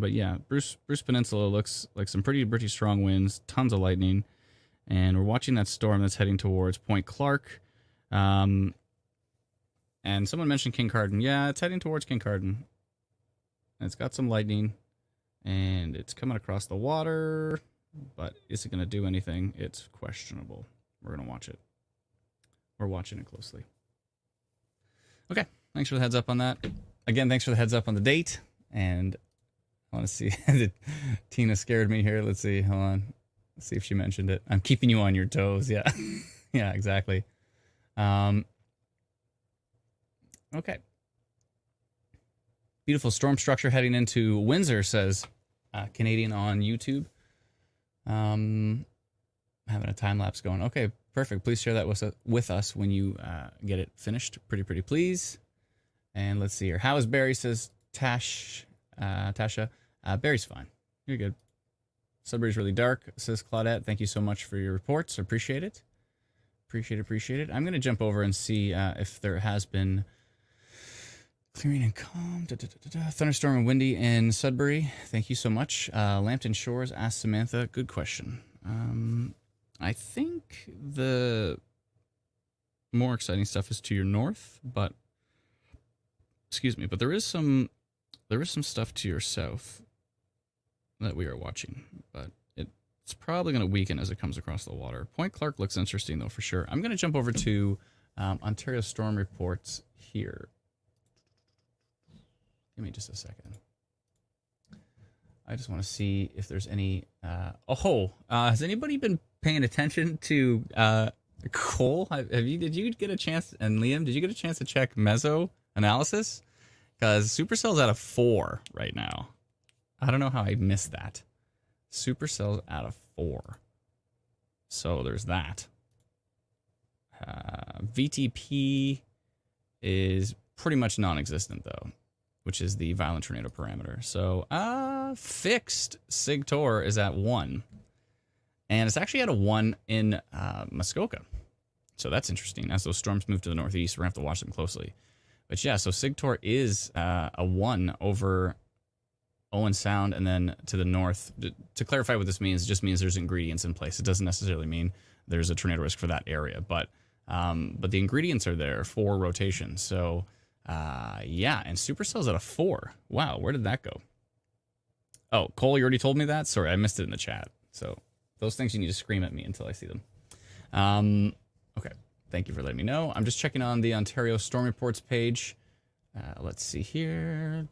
[SPEAKER 1] But yeah, Bruce Peninsula looks like some pretty strong winds, tons of lightning, and we're watching that storm that's heading towards Point Clark. And someone mentioned King Carden. Yeah, it's heading towards King Carden. It's got some lightning, and it's coming across the water, but is it going to do anything? It's questionable. We're going to watch it. We're watching it closely. Okay, thanks for the heads up on that. Again, thanks for the heads up on the date, and I want to see. Tina scared me here. Let's see. Hold on. Let's see if she mentioned it. I'm keeping you on your toes. Yeah. Yeah, exactly. Okay. Beautiful storm structure heading into Windsor, says Canadian on YouTube. Having a time lapse going. Okay, perfect. Please share that with us when you get it finished. Pretty please. And let's see here. How is Barry, says Tasha. Barry's fine. You're good. Sudbury's really dark, says Claudette. Thank you so much for your reports. Appreciate it. Appreciate it. I'm going to jump over and see if there has been clearing and calm. Thunderstorm and windy in Sudbury. Thank you so much. Lambton Shores, asked Samantha. Good question. I think the more exciting stuff is to your north, but excuse me, but there is some stuff to your south that we are watching, but it's probably going to weaken as it comes across the water. Point Clark looks interesting, though, for sure. I'm going to jump over to Ontario Storm Reports here. Give me just a second. I just want to see if there's any... has anybody been paying attention to coal? Did you get a chance, and Liam, did you get a chance to check meso analysis? Because Supercell's at a 4 right now. I don't know how I missed that. Supercell's at a 4. So there's that. VTP is pretty much non-existent, though, which is the violent tornado parameter. So fixed SIG-TOR is at 1. And it's actually at a 1 in Muskoka. So that's interesting. As those storms move to the northeast, we're going to have to watch them closely. But yeah, so SIG-TOR is a 1 over Owen Sound, and then to the north. To clarify what this means, it just means there's ingredients in place. It doesn't necessarily mean there's a tornado risk for that area, but the ingredients are there for rotation. So yeah, and Supercell's at a 4. Wow, where did that go? Oh, Cole, you already told me that? Sorry, I missed it in the chat. So those things you need to scream at me until I see them. Okay, thank you for letting me know. I'm just checking on the Ontario Storm Reports page. Let's see here.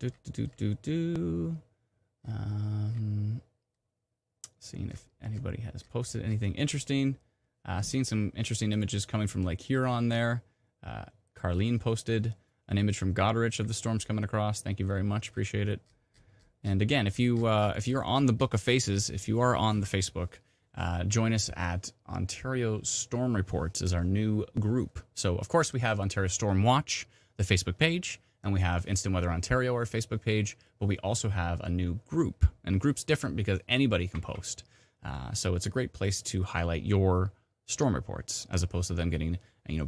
[SPEAKER 1] Seeing if anybody has posted anything interesting. Seeing some interesting images coming from Lake Huron there. Carlene posted an image from Goderich of the storms coming across. Thank you very much. Appreciate it. And again, if you're on the Book of Faces, if you are on the Facebook, join us at Ontario Storm Reports is our new group. So, of course, we have Ontario Storm Watch, the Facebook page, and we have Instant Weather Ontario, our Facebook page, but we also have a new group. And group's different because anybody can post. So it's a great place to highlight your storm reports as opposed to them getting,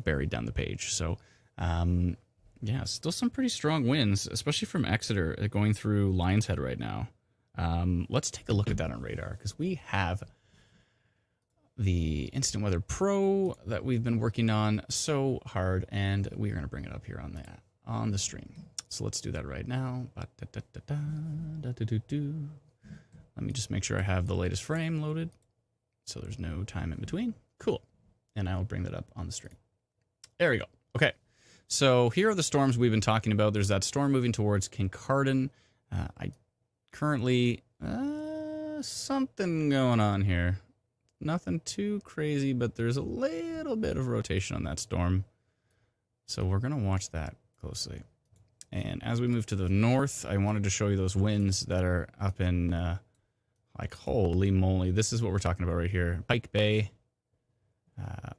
[SPEAKER 1] buried down the page. So, yeah, still some pretty strong winds, especially from Exeter going through Lion's Head right now. Let's take a look at that on radar because we have the Instant Weather Pro that we've been working on so hard, and we are going to bring it up here on the stream. So let's do that right now. Let me just make sure I have the latest frame loaded so there's no time in between. Cool. And I will bring that up on the stream. There we go. Okay. So here are the storms we've been talking about. There's that storm moving towards Kincardine. I currently, something going on here. Nothing too crazy, but there's a little bit of rotation on that storm. So we're going to watch that closely. And as we move to the north, I wanted to show you those winds that are up in, holy moly. This is what we're talking about right here. Pike Bay.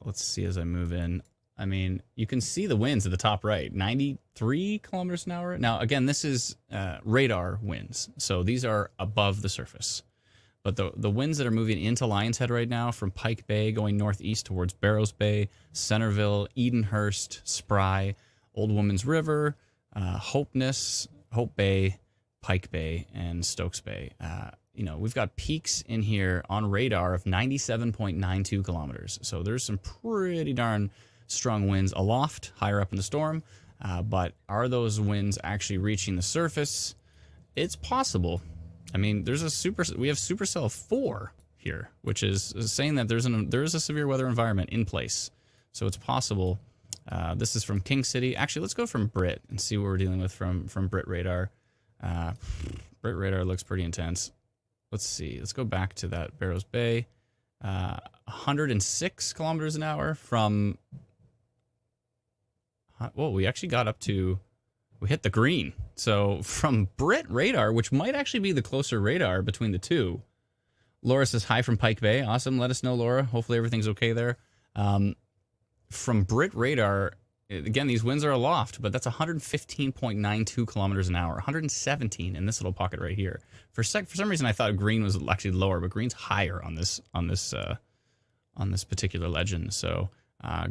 [SPEAKER 1] Let's see as I move in. I mean, you can see the winds at the top right, 93 kilometers an hour. Now, again, this is radar winds. So these are above the surface. But the winds that are moving into Lion's Head right now from Pike Bay going northeast towards Barrows Bay, Centerville, Edenhurst, Spry, Old Woman's River, Hope Bay, Pike Bay, and Stokes Bay. We've got peaks in here on radar of 97.92 kilometers. So there's some pretty darn strong winds aloft, higher up in the storm. But are those winds actually reaching the surface? it's possible. I mean, we have supercell 4 here, which is saying that there is a severe weather environment in place. So it's possible. This is from King City. Actually, let's go from Brit and see what we're dealing with from Brit Radar. Brit Radar looks pretty intense. Let's see. Let's go back to that Barrows Bay. 106 kilometers an hour from... Whoa, we actually got up to... We hit the green. So from Brit Radar, which might actually be the closer radar between the two. Laura says hi from Pike Bay. Awesome. Let us know, Laura. Hopefully everything's okay there. From Brit Radar, again, these winds are aloft, but that's 115.92 kilometers an hour. 117 in this little pocket right here. For some reason, I thought green was actually lower, but green's higher on this particular legend. So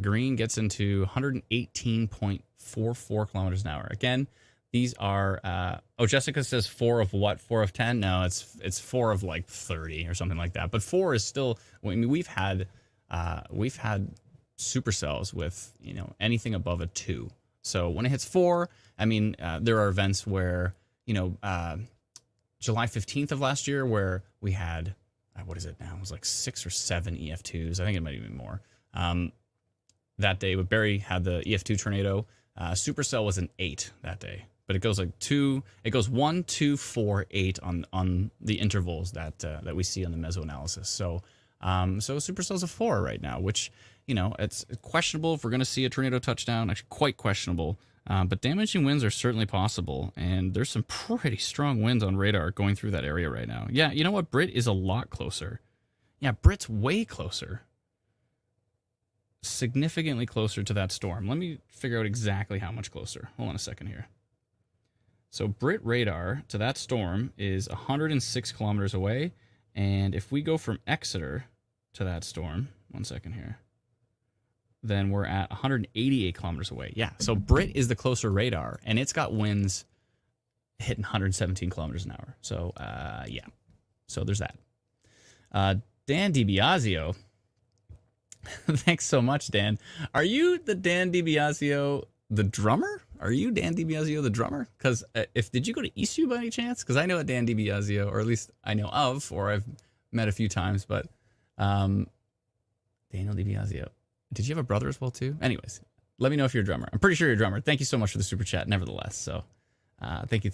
[SPEAKER 1] green gets into 118.44 kilometers an hour. Again, these are... Jessica says 4 of what? 4 of 10? No, it's 4 of like 30 or something like that. But 4 is still... I mean, we've had supercells with, anything above a 2. So when it hits 4, I mean, there are events where, July 15th of last year where we had, what is it now? It was like 6 or 7 EF2s. I think it might even be more. That day, but Barry had the EF2 tornado. Supercell was an 8 that day. But it goes like 2, it goes 1, 2, 4, 8 on the intervals that we see on the meso analysis. So Supercell's a 4 right now, which, it's questionable if we're going to see a tornado touchdown. Actually, quite questionable. But damaging winds are certainly possible, and there's some pretty strong winds on radar going through that area right now. Yeah, you know what? Brit is a lot closer. Yeah, Brit's way closer. Significantly closer to that storm. Let me figure out exactly how much closer. Hold on a second here. So Brit radar to that storm is 106 kilometers away, and if we go from Exeter to that storm, one second here, then we're at 188 kilometers away. Yeah, so Brit is the closer radar, and it's got winds hitting 117 kilometers an hour. So, yeah. So there's that. Dan DiBiasio. Thanks so much, Dan. Are you the Dan DiBiasio, the drummer? Are you Dan DiBiasio, the drummer? Because did you go to ESU by any chance? Because I know a Dan DiBiasio, or at least I know of, or I've met a few times, but Daniel DiBiasio. Did you have a brother as well, too? Anyways, let me know if you're a drummer. I'm pretty sure you're a drummer. Thank you so much for the super chat, nevertheless. So thank you.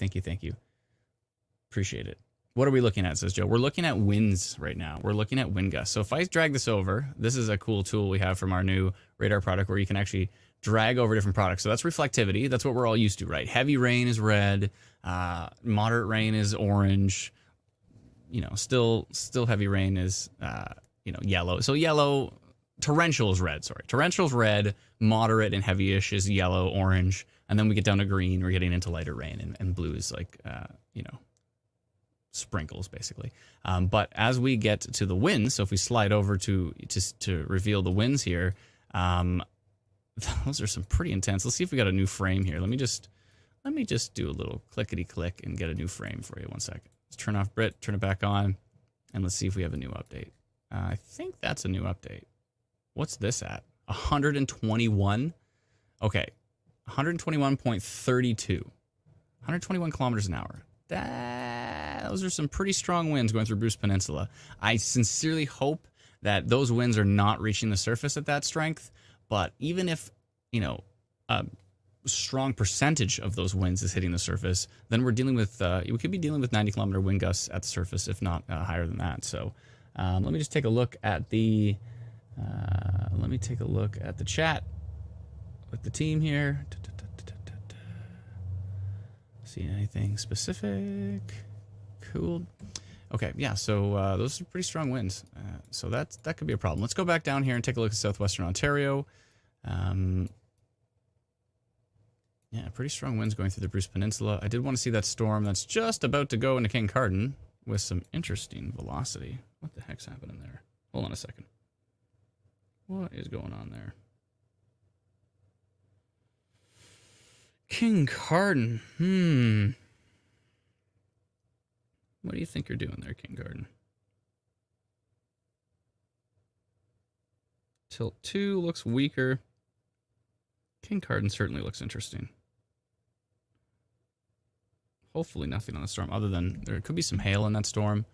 [SPEAKER 1] Appreciate it. What are we looking at, says Joe? We're looking at winds right now. We're looking at wind gusts. So if I drag this over, this is a cool tool we have from our new radar product where you can actually drag over different products. So that's reflectivity. That's what we're all used to, right? Heavy rain is red. Moderate rain is orange. Still heavy rain is, yellow. So yellow... Torrential is red, sorry. Torrential is red, moderate and heavy-ish is yellow, orange, and then we get down to green, we're getting into lighter rain, and blue is like, sprinkles, basically. But as we get to the winds, so if we slide over to reveal the winds here, those are some pretty intense. Let's see if we got a new frame here. Let me just do a little clickety-click and get a new frame for you. One second. Let's turn off Brit, turn it back on, and let's see if we have a new update. I think that's a new update. What's this at? 121? Okay. 121.32. 121 kilometers an hour. Those are some pretty strong winds going through Bruce Peninsula. I sincerely hope that those winds are not reaching the surface at that strength. But even if, a strong percentage of those winds is hitting the surface, then we're dealing with, we could be dealing with 90-kilometer wind gusts at the surface, if not higher than that. So let me just take a look at the... chat with the team here. See anything specific? Cool. Okay, yeah, so those are pretty strong winds. So that could be a problem. Let's go back down here and take a look at southwestern Ontario. Yeah, pretty strong winds going through the Bruce Peninsula. I did want to see that storm that's just about to go into Kincardine with some interesting velocity. What the heck's happening there? Hold on a second. What is going on there? Kincardine. What do you think you're doing there, Kincardine? Tilt 2 looks weaker. Kincardine certainly looks interesting. Hopefully nothing on the storm other than there could be some hail in that storm.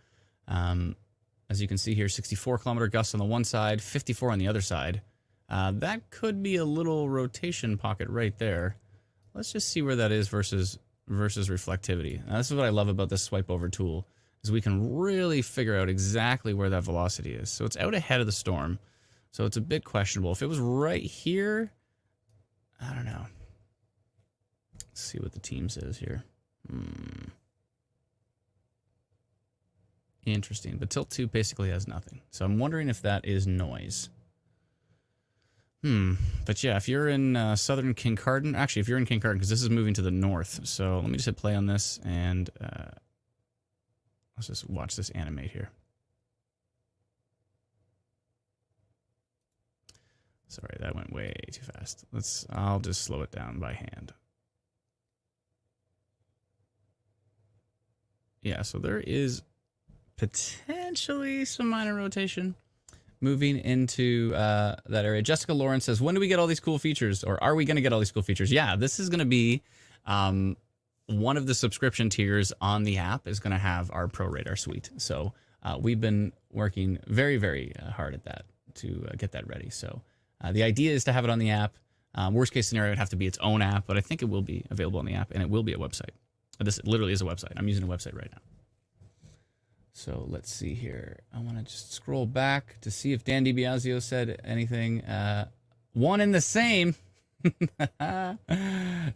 [SPEAKER 1] As you can see here, 64-kilometer gusts on the one side, 54 on the other side. That could be a little rotation pocket right there. Let's just see where that is versus reflectivity. Now, this is what I love about this swipe over tool, is we can really figure out exactly where that velocity is. So it's out ahead of the storm, so it's a bit questionable. If it was right here, I don't know. Let's see what the team says here. Interesting, but tilt 2 basically has nothing. So I'm wondering if that is noise. But yeah, if you're in southern Kincardine, actually, if you're in Kincardine, because this is moving to the north. So let me just hit play on this, and let's just watch this animate here. Sorry, that went way too fast. I'll just slow it down by hand. Yeah, so there is potentially some minor rotation moving into that area. Jessica Lawrence says, when do we get all these cool features? Or are we going to get all these cool features? Yeah, this is going to be one of the subscription tiers on the app is going to have our Pro Radar suite. So we've been working very, very hard at that to get that ready. So the idea is to have it on the app. Worst case scenario, it would have to be its own app, but I think it will be available on the app, and it will be a website. This literally is a website. I'm using a website right now. So let's see here. I want to just scroll back to see if Dan DiBiasio said anything. One and the same. Dan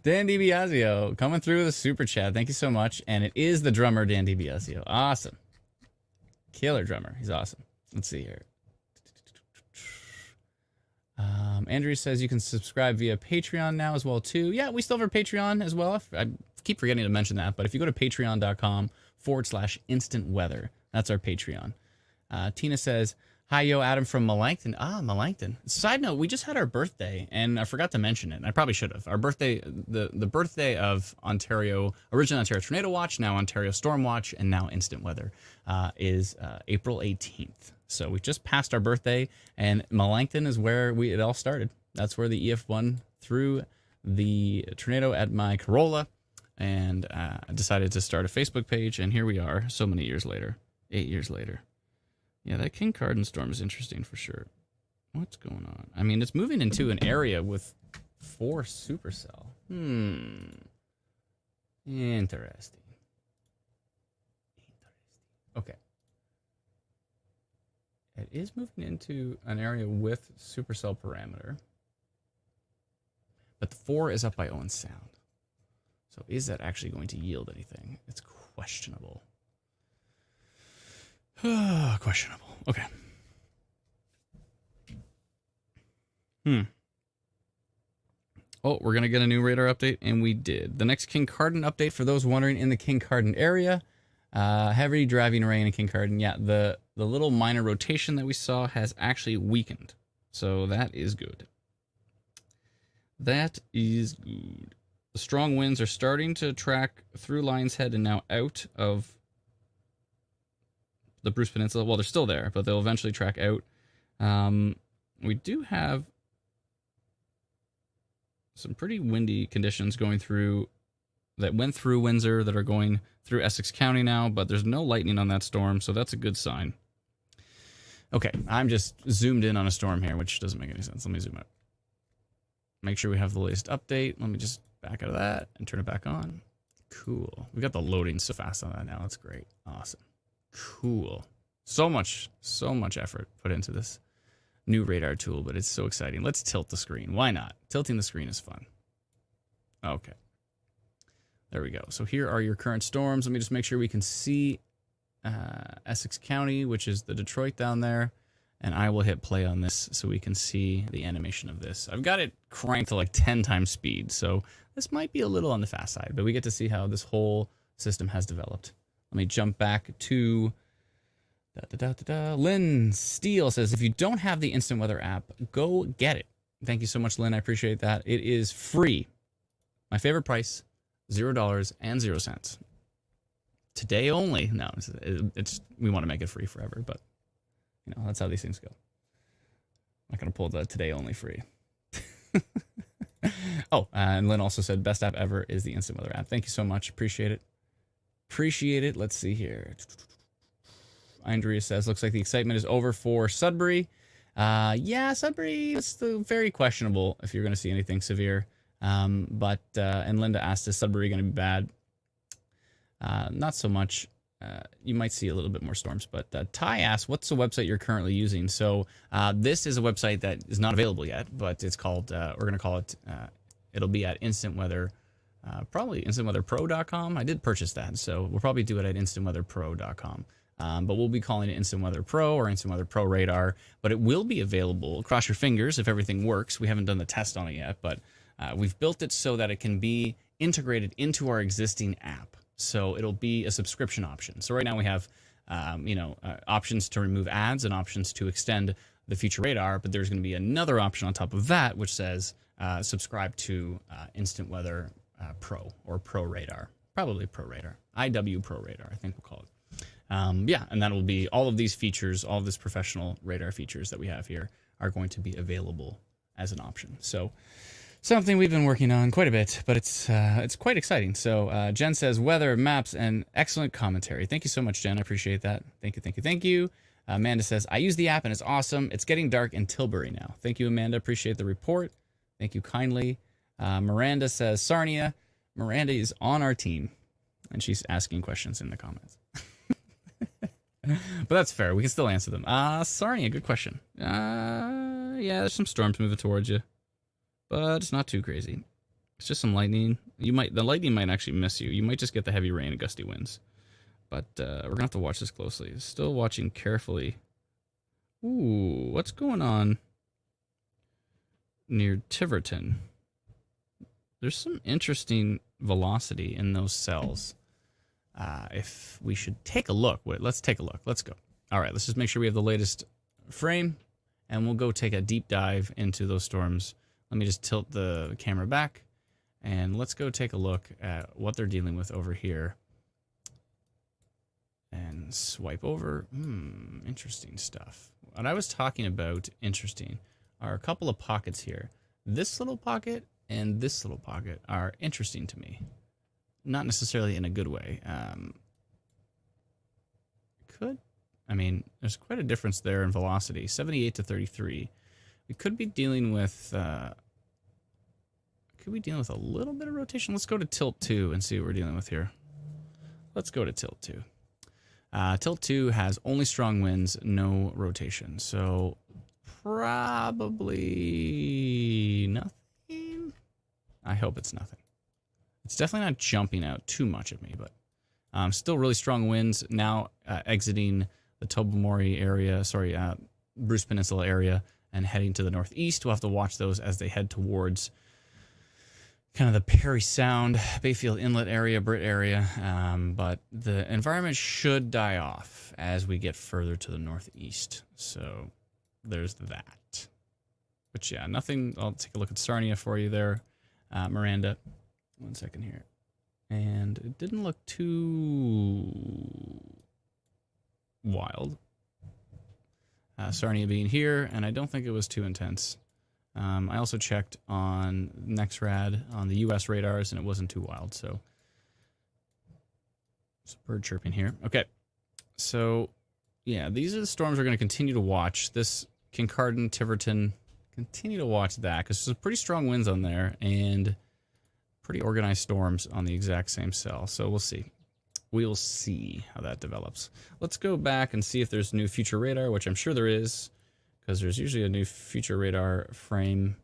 [SPEAKER 1] DiBiasio coming through with a super chat. Thank you so much. And it is the drummer, Dan DiBiasio. Awesome. Killer drummer. He's awesome. Let's see here. Andrew says you can subscribe via Patreon now as well, too. Yeah, we still have our Patreon as well. I keep forgetting to mention that, but if you go to patreon.com/instant weather, that's our Patreon. Tina says, hi, yo, Adam from Melancton. Melancton. Side note, we just had our birthday, and I forgot to mention it. I probably should have. Our birthday, the birthday of Ontario, originally Ontario Tornado Watch, now Ontario Storm Watch, and now Instant Weather, is April 18th. So we just passed our birthday, and Melancton is where it all started. That's where the EF1 threw the tornado at my Corolla, and I decided to start a Facebook page, and here we are so many years later, 8 years later. Yeah, that Kincardine storm is interesting for sure. What's going on? I mean, it's moving into an area with 4 supercell. Interesting. Okay. It is moving into an area with supercell parameter. But the 4 is up by Owen Sound. So is that actually going to yield anything? It's questionable. Questionable. Okay. Oh, we're going to get a new radar update, and we did. The next Kincardine update, for those wondering, in the Kincardine area. Heavy driving rain in Kincardine. Yeah, the little minor rotation that we saw has actually weakened. So that is good. That is good. The strong winds are starting to track through Lion's Head and now out of the Bruce Peninsula. Well, they're still there, but they'll eventually track out. We do have some pretty windy conditions going through, that went through Windsor, that are going through Essex County now, but there's no lightning on that storm, so that's a good sign. Okay, I'm just zoomed in on a storm here, which doesn't make any sense. Let me zoom out. Make sure we have the latest update. Let me just back out of that and turn it back on. Cool. We got the loading so fast on that now. That's great. Awesome. Cool. So much effort put into this new radar tool, but it's so exciting. Let's tilt the screen. Why not? Tilting the screen is fun. Okay. There we go. So here are your current storms. Let me just make sure we can see Essex County, which is the Detroit down there. And I will hit play on this so we can see the animation of this. I've got it cranked to like 10 times speed, so this might be a little on the fast side, but we get to see how this whole system has developed. Let me jump back to Lynn Steele says, if you don't have the Instant Weather app, go get it. Thank you so much, Lynn. I appreciate that. It is free. My favorite price, $0.00. Today only. No, it's we want to make it free forever, but you know, that's how these things go. I'm not going to pull the today only free. Oh, and Lynn also said best app ever is the Instant Weather app. Thank you so much. Appreciate it. Appreciate it. Let's see here. Andrea says, looks like the excitement is over for Sudbury. Yeah, Sudbury is very questionable if you're going to see anything severe. And Linda asked, is Sudbury going to be bad? Not so much. You might see a little bit more storms. But Ty asked, what's the website you're currently using? So this is a website that is not available yet, but it's called, we're going to call it, it'll be at Instant Weather, probably instantweatherpro.com. I did purchase that, so we'll probably do it at instantweatherpro.com. But we'll be calling it Instant Weather Pro or Instant Weather Pro Radar. But it will be available. Cross your fingers if everything works. We haven't done the test on it yet, but we've built it so that it can be integrated into our existing app. So it'll be a subscription option. So right now we have, options to remove ads and options to extend the future radar. But there's going to be another option on top of that, which says subscribe to Instant Weather Pro or Pro Radar. Probably Pro Radar. IW Pro Radar, I think we'll call it. And that will be all of these features, all of this professional radar features that we have here are going to be available as an option. So something we've been working on quite a bit, but it's quite exciting. So Jen says, weather, maps, and excellent commentary. Thank you so much, Jen. I appreciate that. Thank you. Amanda says, I use the app and it's awesome. It's getting dark in Tilbury now. Thank you, Amanda. Appreciate the report. Thank you kindly. Miranda says, Sarnia. Miranda is on our team, and she's asking questions in the comments. But that's fair. We can still answer them. Sarnia, good question. Yeah, there's some storms moving towards you, but it's not too crazy. It's just some lightning. The lightning might actually miss you. You might just get the heavy rain and gusty winds. But we're gonna have to watch this closely. Still watching carefully. Ooh, what's going on near Tiverton? There's some interesting velocity in those cells. If we should take a look. Wait, let's take a look. Let's go. All right, let's just make sure we have the latest frame, and we'll go take a deep dive into those storms. Let me just tilt the camera back, and let's go take a look at what they're dealing with over here. And swipe over. Interesting stuff. What I was talking about, interesting, are a couple of pockets here. This little pocket and this little pocket are interesting to me. Not necessarily in a good way. There's quite a difference there in velocity, 78 to 33. We could be dealing with a little bit of rotation. Let's go to tilt 2 and see what we're dealing with here. Let's go to tilt 2. Tilt 2 has only strong winds, no rotation. So probably nothing. I hope it's nothing. It's definitely not jumping out too much at me, but still really strong winds. Now exiting the Tobermory area, Bruce Peninsula area, and heading to the northeast. We'll have to watch those as they head towards kind of the Perry Sound, Bayfield Inlet area, Britt area. But the environment should die off as we get further to the northeast. So there's that. But yeah, nothing. I'll take a look at Sarnia for you there, Miranda. 1 second here. And it didn't look too wild. Sarnia being here, and I don't think it was too intense. I also checked on NexRad on the US radars, and it wasn't too wild. So bird chirping here. Okay. So, yeah, these are the storms we're going to continue to watch. This Kincardine, Tiverton, continue to watch that because there's some pretty strong winds on there and pretty organized storms on the exact same cell. So we'll see. We'll see how that develops. Let's go back and see if there's new future radar, which I'm sure there is, because there's usually a new future radar frame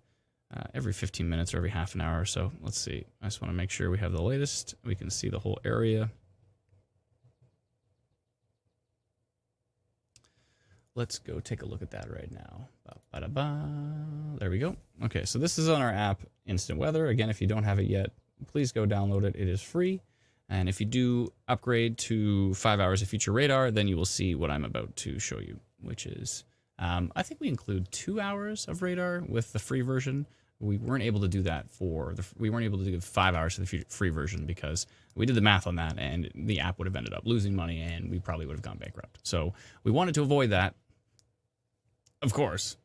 [SPEAKER 1] every 15 minutes or every half an hour or so. Let's see. I just want to make sure we have the latest. We can see the whole area. Let's go take a look at that right now. There we go. Okay, so this is on our app, Instant Weather. Again, if you don't have it yet, please go download it. It is free. And if you do upgrade to 5 hours of future radar, then you will see what I'm about to show you, which is, I think we include 2 hours of radar with the free version. We weren't able to do that we weren't able to do 5 hours for the free version because we did the math on that and the app would have ended up losing money and we probably would have gone bankrupt. So we wanted to avoid that, of course.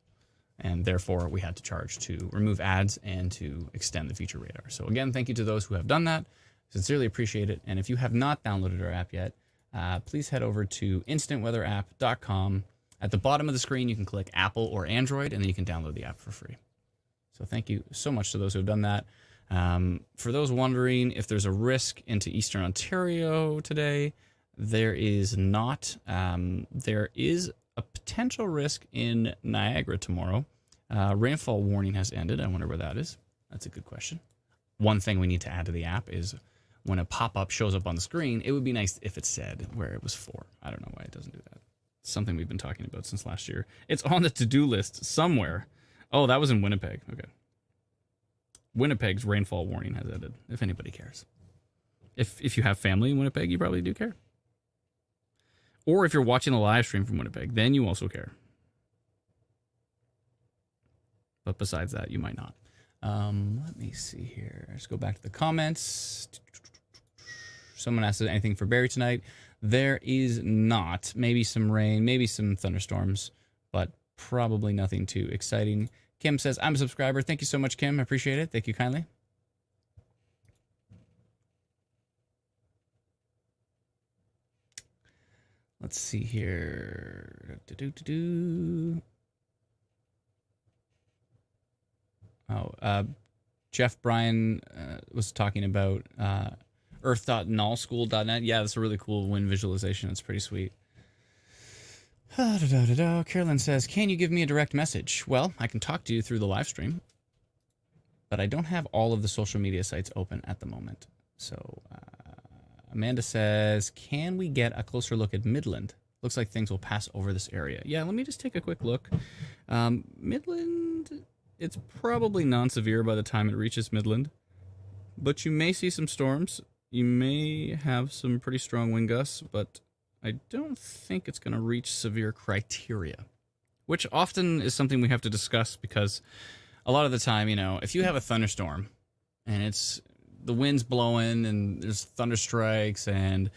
[SPEAKER 1] And therefore, we had to charge to remove ads and to extend the future radar. So again, thank you to those who have done that. Sincerely appreciate it. And if you have not downloaded our app yet, please head over to instantweatherapp.com. At the bottom of the screen, you can click Apple or Android, and then you can download the app for free. So thank you so much to those who have done that. For those wondering if there's a risk into Eastern Ontario today, there is not. There is a potential risk in Niagara tomorrow. Rainfall warning has ended. I wonder where that is. That's a good question. One thing we need to add to the app is when a pop-up shows up on the screen, it would be nice if it said where it was for. I don't know why it doesn't do that. It's something we've been talking about since last year. It's on the to-do list somewhere. Oh, that was in Winnipeg. Okay. Winnipeg's rainfall warning has ended, if anybody cares. If you have family in Winnipeg, you probably do care. Or if you're watching the live stream from Winnipeg, then you also care. But besides that, you might not. Let me see here. Let's go back to the comments. Someone asked anything for Barrie tonight. There is not. Maybe some rain, maybe some thunderstorms, but probably nothing too exciting. Kim says, I'm a subscriber. Thank you so much, Kim. I appreciate it. Thank you kindly. Let's see here. Jeff Bryan was talking about earth.nullschool.net. Yeah, that's a really cool wind visualization. It's pretty sweet. Carolyn says, can you give me a direct message? Well, I can talk to you through the live stream, but I don't have all of the social media sites open at the moment. So Amanda says, can we get a closer look at Midland? Looks like things will pass over this area. Yeah, let me just take a quick look. Midland, it's probably non-severe by the time it reaches Midland, but you may see some storms. You may have some pretty strong wind gusts, but I don't think it's going to reach severe criteria, which often is something we have to discuss because a lot of the time, you know, if you have a thunderstorm and it's the wind's blowing and there's thunder strikes and,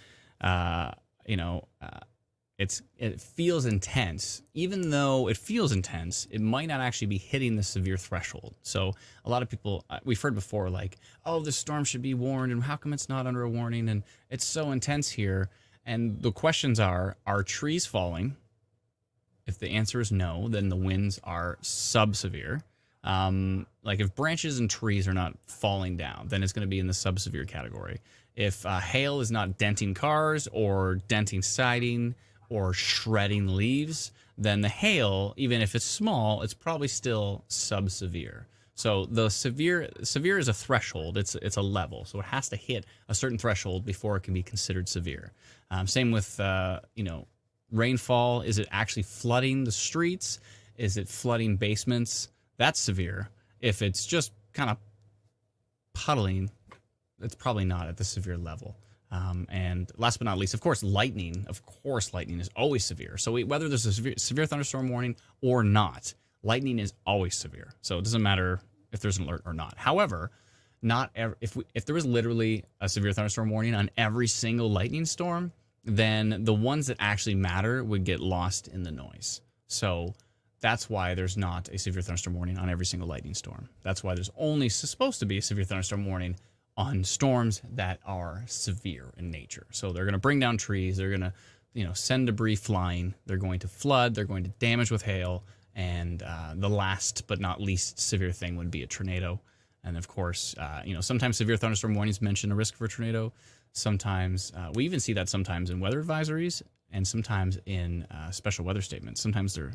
[SPEAKER 1] it feels intense. Even though it feels intense, it might not actually be hitting the severe threshold. So a lot of people, we've heard before, like, oh, this storm should be warned, and how come it's not under a warning? And it's so intense here. And the questions are trees falling? If the answer is no, then the winds are sub-severe. Like if branches and trees are not falling down, then it's going to be in the sub-severe category. If hail is not denting cars or denting siding or shredding leaves, then the hail, even if it's small, it's probably still sub-severe. So the severe is a threshold. It's a level. So it has to hit a certain threshold before it can be considered severe. Same with rainfall. Is it actually flooding the streets? Is it flooding basements? That's severe. If it's just kind of puddling, it's probably not at the severe level. And last but not least, of course, lightning. Of course, lightning is always severe. So whether there's a severe thunderstorm warning or not, lightning is always severe. So it doesn't matter if there's an alert or not. However, if there was literally a severe thunderstorm warning on every single lightning storm, then the ones that actually matter would get lost in the noise. So that's why there's not a severe thunderstorm warning on every single lightning storm. That's why there's only supposed to be a severe thunderstorm warning on storms that are severe in nature. So they're going to bring down trees. They're going to, send debris flying. They're going to flood. They're going to damage with hail. And the last but not least severe thing would be a tornado. And of course, sometimes severe thunderstorm warnings mention a risk for a tornado. Sometimes we even see that sometimes in weather advisories and sometimes in special weather statements. Sometimes they're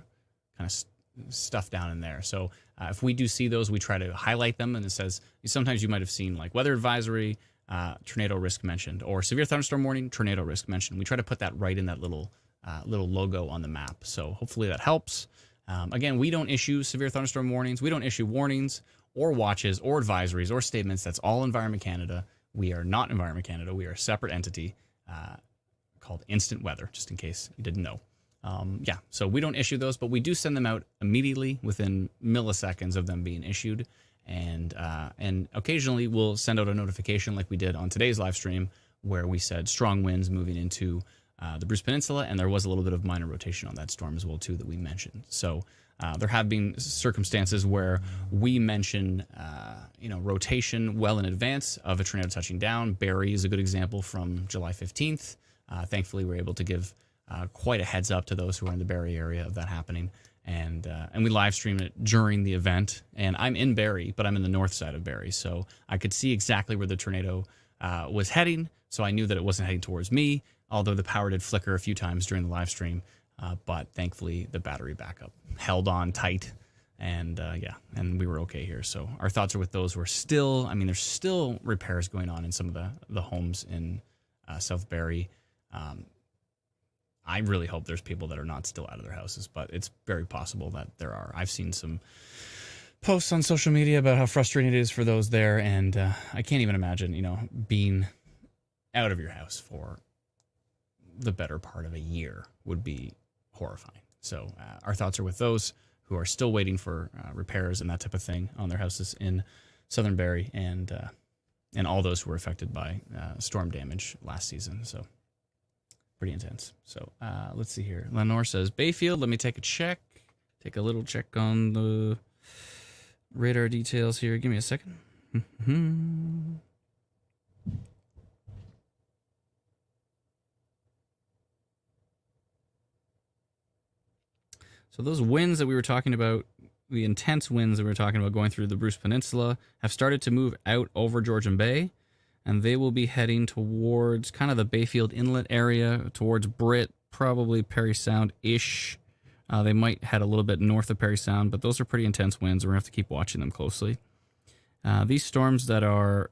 [SPEAKER 1] kind of stuff down in there. So if we do see those, we try to highlight them, and it says sometimes you might have seen like weather advisory, tornado risk mentioned, or severe thunderstorm warning, tornado risk mentioned. We try to put that right in that little logo on the map. So hopefully that helps. Again, we don't issue severe thunderstorm warnings. We don't issue warnings or watches or advisories or statements. That's all Environment Canada. We are not Environment Canada. We are a separate entity called Instant Weather, just in case you didn't know. So we don't issue those, but we do send them out immediately within milliseconds of them being issued. And occasionally we'll send out a notification like we did on today's live stream where we said strong winds moving into the Bruce Peninsula, and there was a little bit of minor rotation on that storm as well too that we mentioned. So There have been circumstances where we mention, rotation well in advance of a tornado touching down. Barrie is a good example from July 15th. Thankfully, we were able to give quite a heads up to those who are in the Barrie area of that happening. And we live streamed it during the event. And I'm in Barrie, but I'm in the north side of Barrie. So I could see exactly where the tornado was heading. So I knew that it wasn't heading towards me, although the power did flicker a few times during the live stream. But thankfully, the battery backup held on tight. And and we were okay here. So our thoughts are with those who are still, there's still repairs going on in some of the homes in South Barrie. I really hope there's people that are not still out of their houses, but it's very possible that there are. I've seen some posts on social media about how frustrating it is for those there, and I can't even imagine, being out of your house for the better part of a year would be horrifying. So our thoughts are with those who are still waiting for repairs and that type of thing on their houses in Southern Barrie, and all those who were affected by storm damage last season. So pretty intense. So let's see here. Lenore says, Bayfield, let me take a little check on the radar details here. Give me a second. So those winds that we were talking about, the intense winds that we were talking about going through the Bruce Peninsula, have started to move out over Georgian Bay, and they will be heading towards kind of the Bayfield Inlet area, towards Britt, probably Parry Sound-ish. They might head a little bit north of Parry Sound, but those are pretty intense winds. We're going to have to keep watching them closely. These storms that are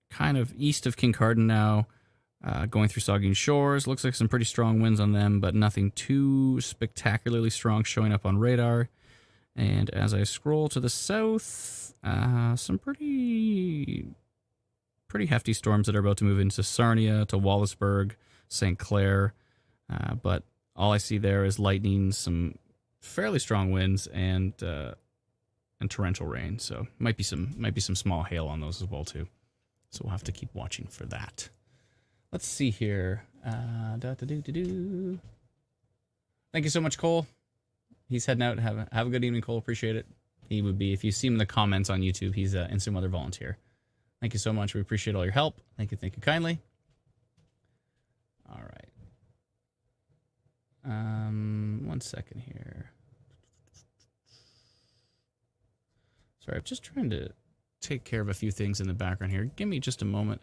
[SPEAKER 1] kind of east of Kincardine now, going through Saugeen Shores, looks like some pretty strong winds on them, but nothing too spectacularly strong showing up on radar. And as I scroll to the south, some pretty hefty storms that are about to move into Sarnia, to Wallaceburg, St. Clair. But all I see there is lightning, some fairly strong winds, and torrential rain. So might be some small hail on those as well too. So we'll have to keep watching for that. Let's see here. Thank you so much, Cole. He's heading out. Have a good evening, Cole. Appreciate it. He would be, if you see him in the comments on YouTube, he's an Instant Weather volunteer. Thank you so much. We appreciate all your help. Thank you kindly. All right. One second here. Sorry, I'm just trying to take care of a few things in the background here. Give me just a moment.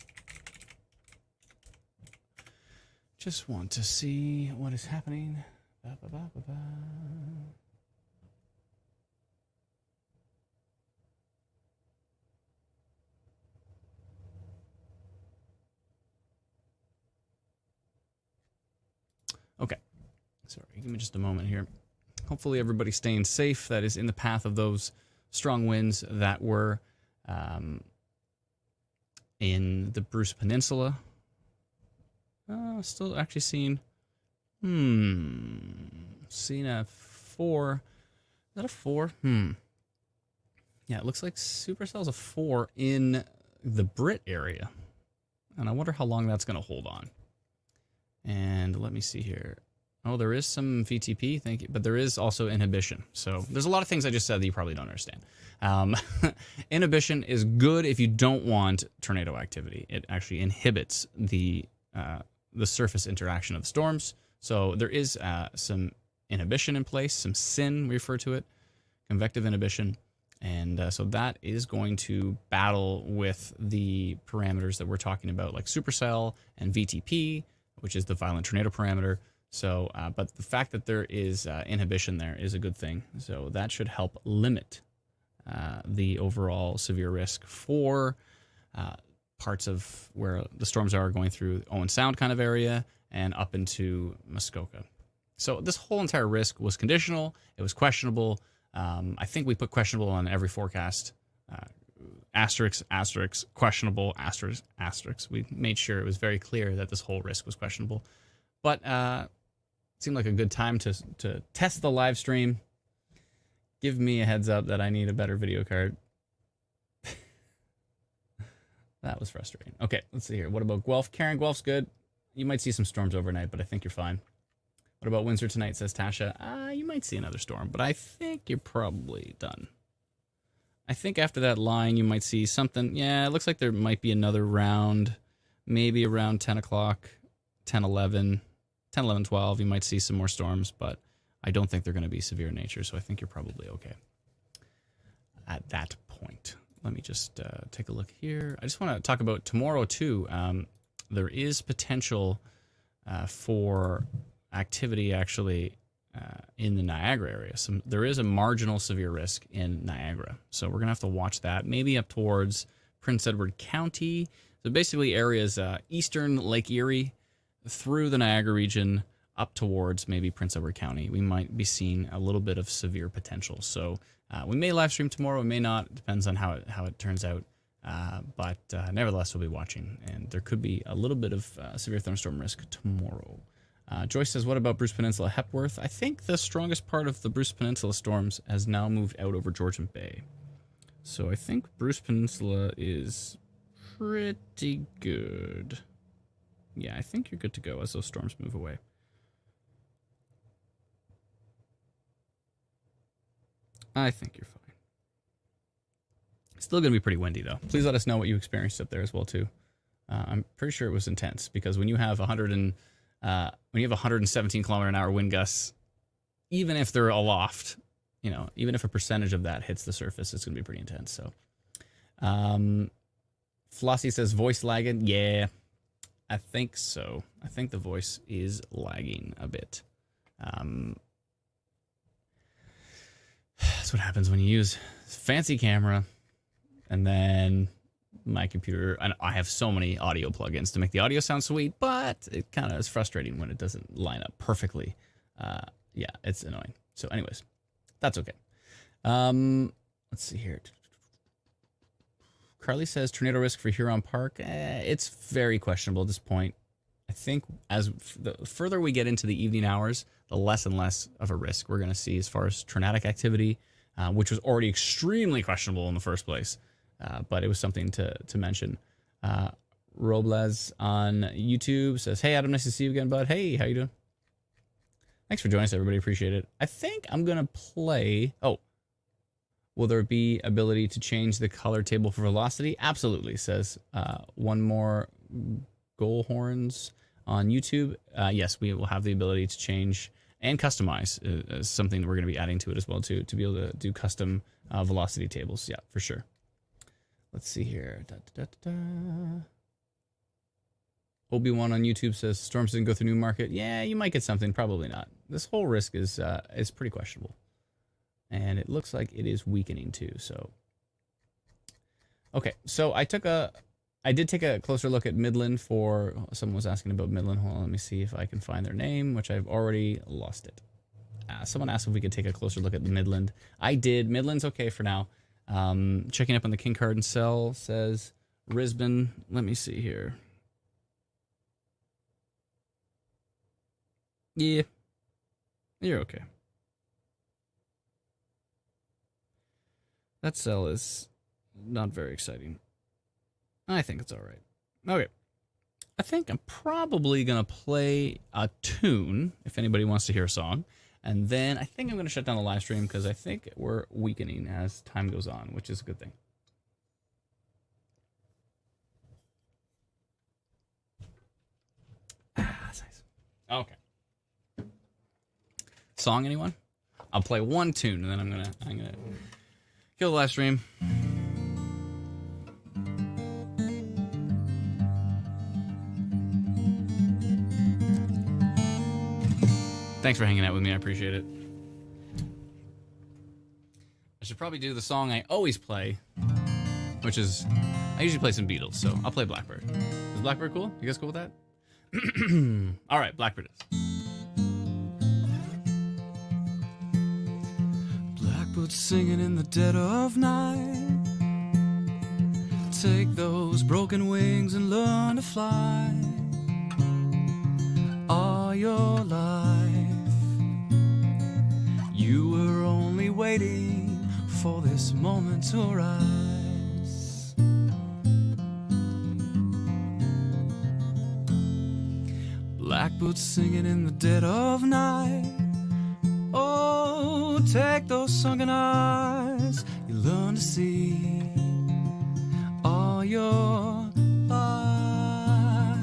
[SPEAKER 1] Just want to see what is happening. Okay. Sorry, give me just a moment here. Hopefully everybody's staying safe that is in the path of those strong winds that were in the Bruce Peninsula. Still actually seeing a 4. Is that a 4? Yeah, it looks like Supercell's a 4 in the Brit area. And I wonder how long that's going to hold on. And let me see here. Oh, there is some VTP, thank you. But there is also inhibition. So there's a lot of things I just said that you probably don't understand. Inhibition is good if you don't want tornado activity. It actually inhibits the surface interaction of the storms. So there is some inhibition in place, some SIN, we refer to it, convective inhibition. And so that is going to battle with the parameters that we're talking about, like supercell and VTP, which is the violent tornado parameter. So, but the fact that there is inhibition there is a good thing. So that should help limit the overall severe risk for parts of where the storms are going through Owen Sound kind of area and up into Muskoka. So this whole entire risk was conditional. It was questionable. I think we put questionable on every forecast. Asterisk, asterisk, questionable, asterisk, asterisk. We made sure it was very clear that this whole risk was questionable. But it seemed like a good time to test the live stream. Give me a heads up that I need a better video card. That was frustrating. Okay, let's see here. What about Guelph? Karen, Guelph's good. You might see some storms overnight, but I think you're fine. What about Windsor tonight, says Tasha. You might see another storm, but I think you're probably done. I think after that line, you might see something. Yeah, it looks like there might be another round, maybe around 10 o'clock, 10, 11, 12. You might see some more storms, but I don't think they're going to be severe in nature, so I think you're probably okay at that point. Let me just take a look here. I just want to talk about tomorrow, too. There is potential for activity, actually, in the Niagara area. There is a marginal severe risk in Niagara, so we're going to have to watch that. Maybe up towards Prince Edward County. So basically areas eastern Lake Erie through the Niagara region up towards maybe Prince Edward County. We might be seeing a little bit of severe potential. So we may live stream tomorrow, we may not. It depends on how it turns out. But nevertheless, we'll be watching, and there could be a little bit of severe thunderstorm risk tomorrow. Joyce says, what about Bruce Peninsula, Hepworth? I think the strongest part of the Bruce Peninsula storms has now moved out over Georgian Bay. So I think Bruce Peninsula is pretty good. Yeah, I think you're good to go as those storms move away. I think you're fine. Still going to be pretty windy, though. Please let us know what you experienced up there as well, too. I'm pretty sure it was intense, because when you have 117 kilometer an hour wind gusts, even if they're aloft, even if a percentage of that hits the surface, it's going to be pretty intense. So, Flossie says voice lagging. Yeah, I think so. I think the voice is lagging a bit. That's what happens when you use a fancy camera, and then my computer, and I have so many audio plugins to make the audio sound sweet, but it kind of is frustrating when it doesn't line up perfectly. Yeah, it's annoying. So anyways, that's okay. Let's see here. Carly says tornado risk for Huron Park. It's very questionable at this point. I think as the further we get into the evening hours, the less and less of a risk we're going to see as far as tornadic activity, which was already extremely questionable in the first place. But it was something to mention. Robles on YouTube says, hey, Adam, nice to see you again, bud. Hey, how you doing? Thanks for joining us, everybody. Appreciate it. I think I'm going to play... Oh, will there be ability to change the color table for velocity? Absolutely, says one more goal horns on YouTube. Yes, we will have the ability to change and customize something that we're going to be adding to it as well, to be able to do custom velocity tables. Yeah, for sure. Let's see here. Obi-Wan on YouTube says storms didn't go through Newmarket. Yeah, you might get something. Probably not. This whole risk is pretty questionable, and it looks like it is weakening too. So, okay. So I did take a closer look at Midland. For someone was asking about Midland. Hold on, let me see if I can find their name, which I've already lost it. Someone asked if we could take a closer look at the Midland. I did. Midland's okay for now. Checking up on the King Card and Sell, says Risbon. Let me see here. Yeah, you're okay. That sell is not very exciting. I think it's all right. Okay. I think I'm probably going to play a tune if anybody wants to hear a song. And then I think I'm going to shut down the live stream because I think we're weakening as time goes on, which is a good thing. That's nice. Okay. Song, anyone? I'll play one tune and then I'm gonna kill the live stream. Thanks for hanging out with me. I appreciate it. I should probably do the song I always play, which is, I usually play some Beatles, so I'll play Blackbird. Is Blackbird cool? You guys cool with that? All right, Blackbird is. Blackbird singing in the dead of night. Take those broken wings and learn to fly. All your life you were only waiting for this moment to rise. Black boots singing in the dead of night. Oh, take those sunken eyes. You learn to see all your life.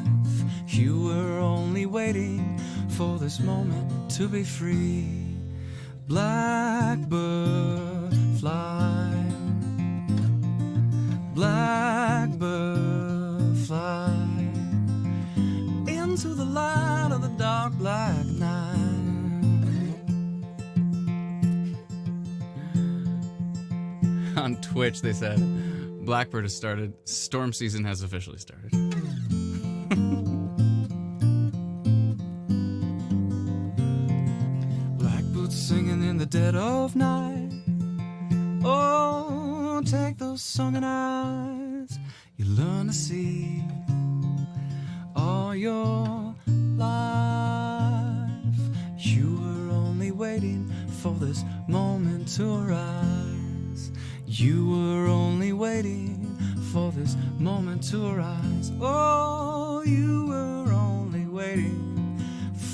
[SPEAKER 1] You were only waiting for this moment to be free. Blackbird fly, blackbird fly into the light of the dark black night. On Twitch they said Blackbird has started, storm season has officially started. Black boots singing in the dead of night. Oh, take those sunken eyes. You learn to see all your life. You were only waiting for this moment to arise. You were only waiting for this moment to arise. Oh, you were only waiting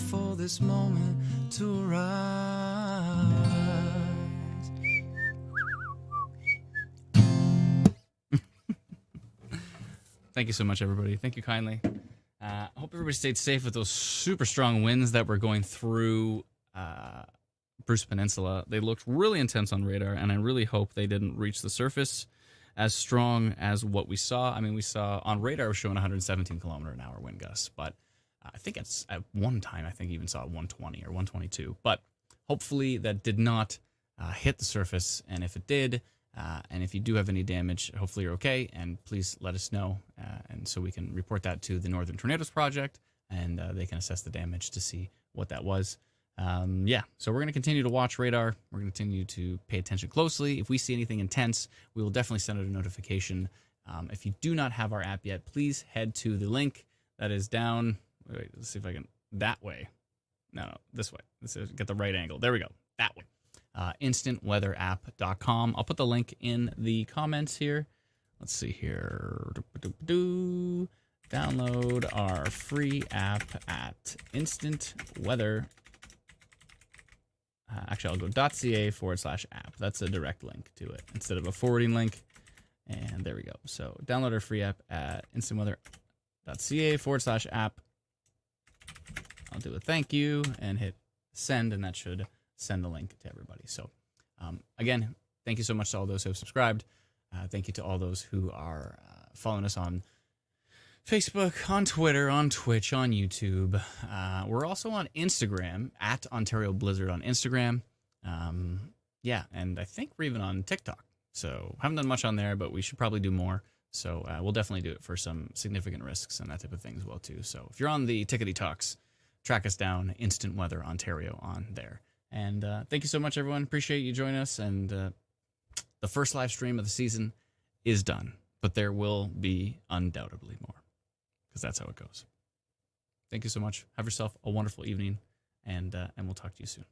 [SPEAKER 1] for this moment to arise. Thank you so much, everybody. Thank you kindly. I hope everybody stayed safe with those super strong winds that were going through Bruce Peninsula. They looked really intense on radar, and I really hope they didn't reach the surface as strong as what we saw. I mean, we saw on radar showing 117 kilometer an hour wind gusts, but I think it's at one time, I think even saw 120 or 122. But hopefully that did not hit the surface, and if it did, and if you do have any damage, hopefully you're okay, and please let us know, and so we can report that to the Northern Tornadoes Project, and they can assess the damage to see what that was. Yeah, so we're going to continue to watch radar. We're going to continue to pay attention closely. If we see anything intense, we will definitely send out a notification. If you do not have our app yet, please head to the link that is down. Wait, let's see if I can, that way. No, this way. Let's get the right angle. There we go. That way. InstantWeatherApp.com. I'll put the link in the comments here. Let's see here. Download our free app at Instant Weather. Actually, I'll go .ca/app. That's a direct link to it instead of a forwarding link. And there we go. So download our free app at instantweather.ca/app. I'll do a thank you and hit send, and that should send the link to everybody. So again, thank you so much to all those who have subscribed. Thank you to all those who are following us on Facebook, on Twitter, on Twitch, on YouTube. We're also on Instagram, at Ontario Blizzard on Instagram. Yeah, and I think we're even on TikTok. So haven't done much on there, but we should probably do more. So we'll definitely do it for some significant risks and that type of thing as well, too. So if you're on the Tickety Talks, track us down, Instant Weather Ontario on there. And thank you so much, everyone. Appreciate you joining us. And the first live stream of the season is done, but there will be undoubtedly more, because that's how it goes. Thank you so much. Have yourself a wonderful evening, and we'll talk to you soon.